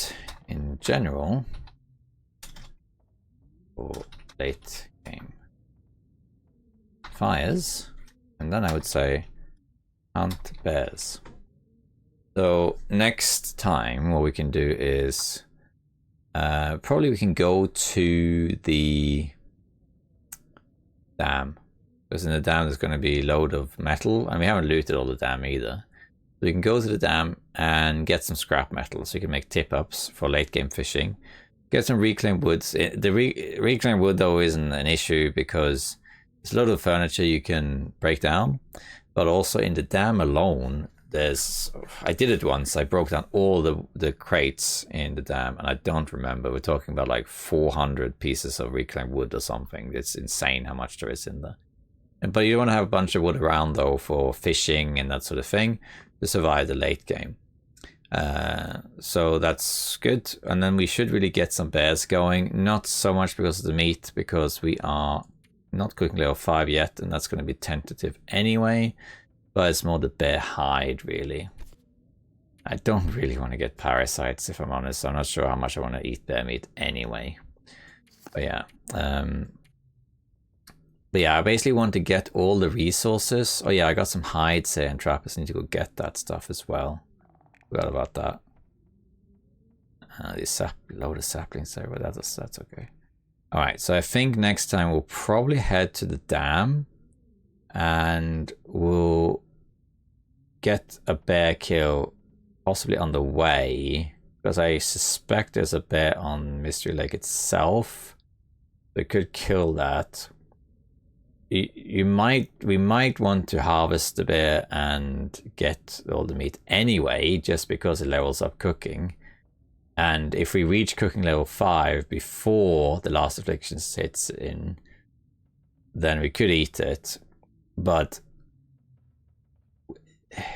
in general for late game fires, and then I would say hunt bears. So next time what we can do is probably we can go to the dam. Because in the dam there's going to be a load of metal, and we haven't looted all the dam either. So we can go to the dam and get some scrap metal, so we can make tip-ups for late game fishing. Get some reclaimed woods. The reclaimed wood though isn't an issue because there's a lot of furniture you can break down, but also in the dam alone, I did it once. I broke down all the crates in the dam, and I don't remember. We're talking about like 400 pieces of reclaimed wood or something. It's insane how much there is in there. But you want to have a bunch of wood around though for fishing and that sort of thing to survive the late game. So that's good. And then we should really get some bears going. Not so much because of the meat, because we are not cooking level 5 yet, and that's going to be tentative anyway. But it's more the bear hide, really. I don't really want to get parasites, if I'm honest. I'm not sure how much I want to eat bear meat anyway. But yeah. But yeah, I basically want to get all the resources. Oh yeah, I got some hides here and trappers. I need to go get that stuff as well. Forgot about that. These load of saplings there, but that's okay. Alright, so I think next time we'll probably head to the dam. And we'll get a bear kill possibly on the way. Because I suspect there's a bear on Mystery Lake itself. We could kill that. We might want to harvest the bear and get all the meat anyway, just because it levels up cooking. And if we reach cooking level 5 before the last affliction hits in, then we could eat it. But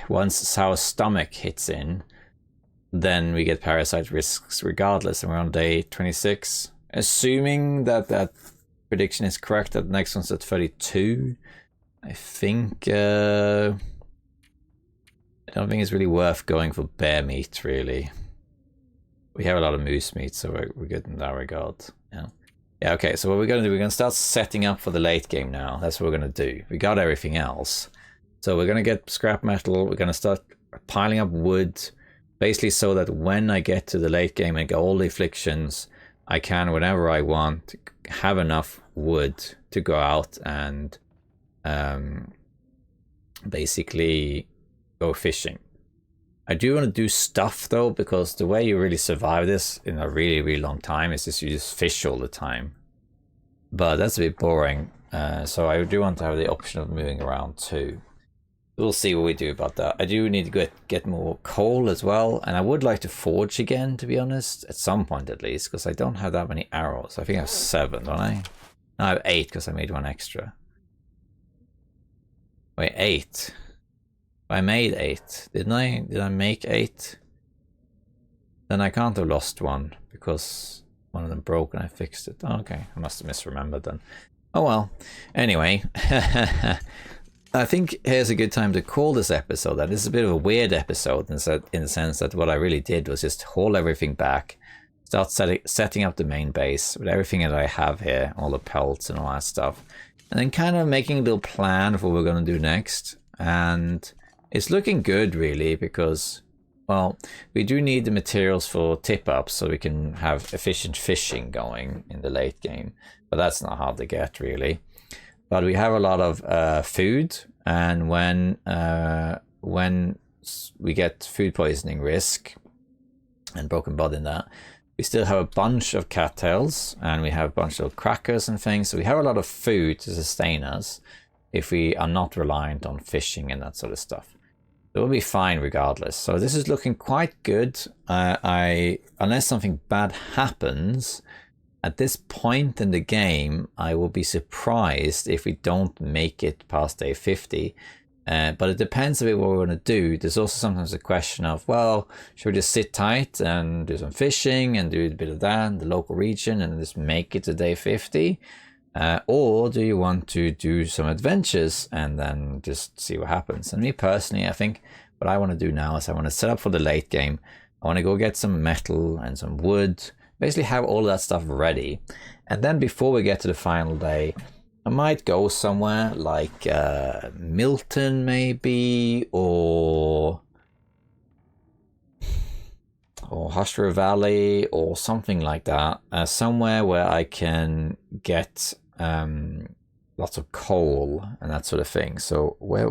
once sour stomach hits in, then we get parasite risks regardless, and we're on day 26. Assuming that prediction is correct, that the next one's at 32. I think I don't think it's really worth going for bear meat, really. We have a lot of moose meat, so we're good in that regard. Yeah, okay, so what we're going to do, we're going to start setting up for the late game now. That's what we're going to do. We got everything else. So we're going to get scrap metal. We're going to start piling up wood, basically so that when I get to the late game and get all the afflictions, I can, whenever I want, have enough wood to go out and basically go fishing. I do want to do stuff though, because the way you really survive this in a really, really long time is just you just fish all the time. But that's a bit boring. So I do want to have the option of moving around too. We'll see what we do about that. I do need to get more coal as well. And I would like to forge again, to be honest. At some point at least, because I don't have that many arrows. I think I have 7, don't I? No, I have 8 because I made 1 extra. Wait, 8? I made 8. Didn't I? Did I make 8? Then I can't have lost 1 because one of them broke and I fixed it. Oh, okay, I must have misremembered then. Oh well. Anyway, I think here's a good time to call this episode that. This is a bit of a weird episode in the sense that what I really did was just haul everything back, start setting up the main base with everything that I have here, all the pelts and all that stuff, and then kind of making a little plan of what we're going to do next. And it's looking good, really, because, well, we do need the materials for tip-ups so we can have efficient fishing going in the late game. But that's not hard to get, really. But we have a lot of food, and when we get food poisoning risk and broken body in that, we still have a bunch of cattails, and we have a bunch of crackers and things. So we have a lot of food to sustain us if we are not reliant on fishing and that sort of stuff. It will be fine regardless. So this is looking quite good. Unless something bad happens, at this point in the game, I will be surprised if we don't make it past day 50. But it depends a bit what we're going to do. There's also sometimes a question of, well, should we just sit tight and do some fishing and do a bit of that in the local region and just make it to day 50? Or do you want to do some adventures and then just see what happens? And me personally, I think what I want to do now is I want to set up for the late game. I want to go get some metal and some wood, basically have all of that stuff ready. And then before we get to the final day, I might go somewhere like Milton maybe, or Hushra Valley or something like that. Somewhere where I can get lots of coal and that sort of thing. So where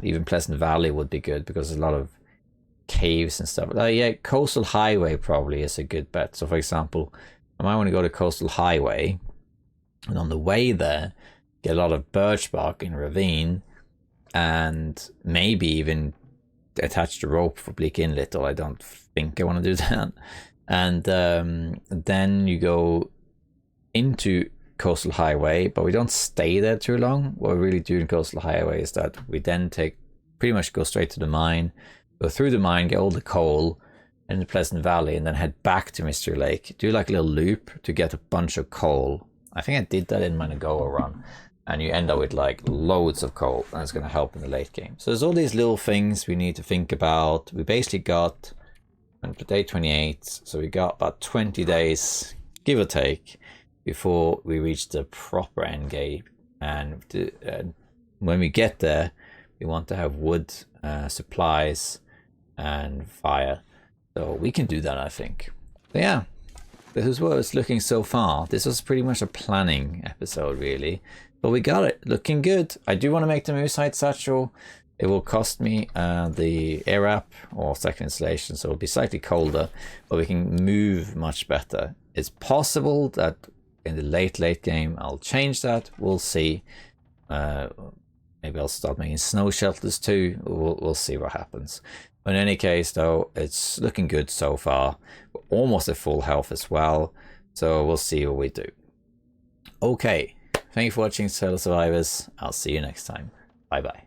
even Pleasant Valley would be good because there's a lot of caves and stuff. Yeah, Coastal Highway probably is a good bet. So for example, I might want to go to Coastal Highway, and on the way there get a lot of birch bark in ravine, and maybe even attach the rope for Bleak Inlet, or I don't think I want to do that. And then you go into Coastal Highway, but we don't stay there too long. What we really do in Coastal Highway is that we then pretty much go straight to the mine, go through the mine, get all the coal in the Pleasant Valley, and then head back to Mystery Lake. Do like a little loop to get a bunch of coal. I think I did that in my Nagoa run. And you end up with like loads of coal, and it's going to help in the late game. So there's all these little things we need to think about. We basically got day 28, so we got about 20 days, give or take, before we reach the proper end game. And when we get there, we want to have wood, supplies, and fire. So we can do that, I think. So yeah, this is what it's looking so far. This was pretty much a planning episode, really. But we got it, looking good. I do want to make the Moosehide Satchel. It will cost me the air wrap or second installation, so it'll be slightly colder, but we can move much better. It's possible that in the late game I'll change that. We'll see. Maybe I'll start making snow shelters too. We'll see what happens. But in any case, though, it's looking good so far. We're almost at full health as well, so we'll see what we do. Okay. Thank you for watching, Solar Survivors. I'll see you next time. Bye bye.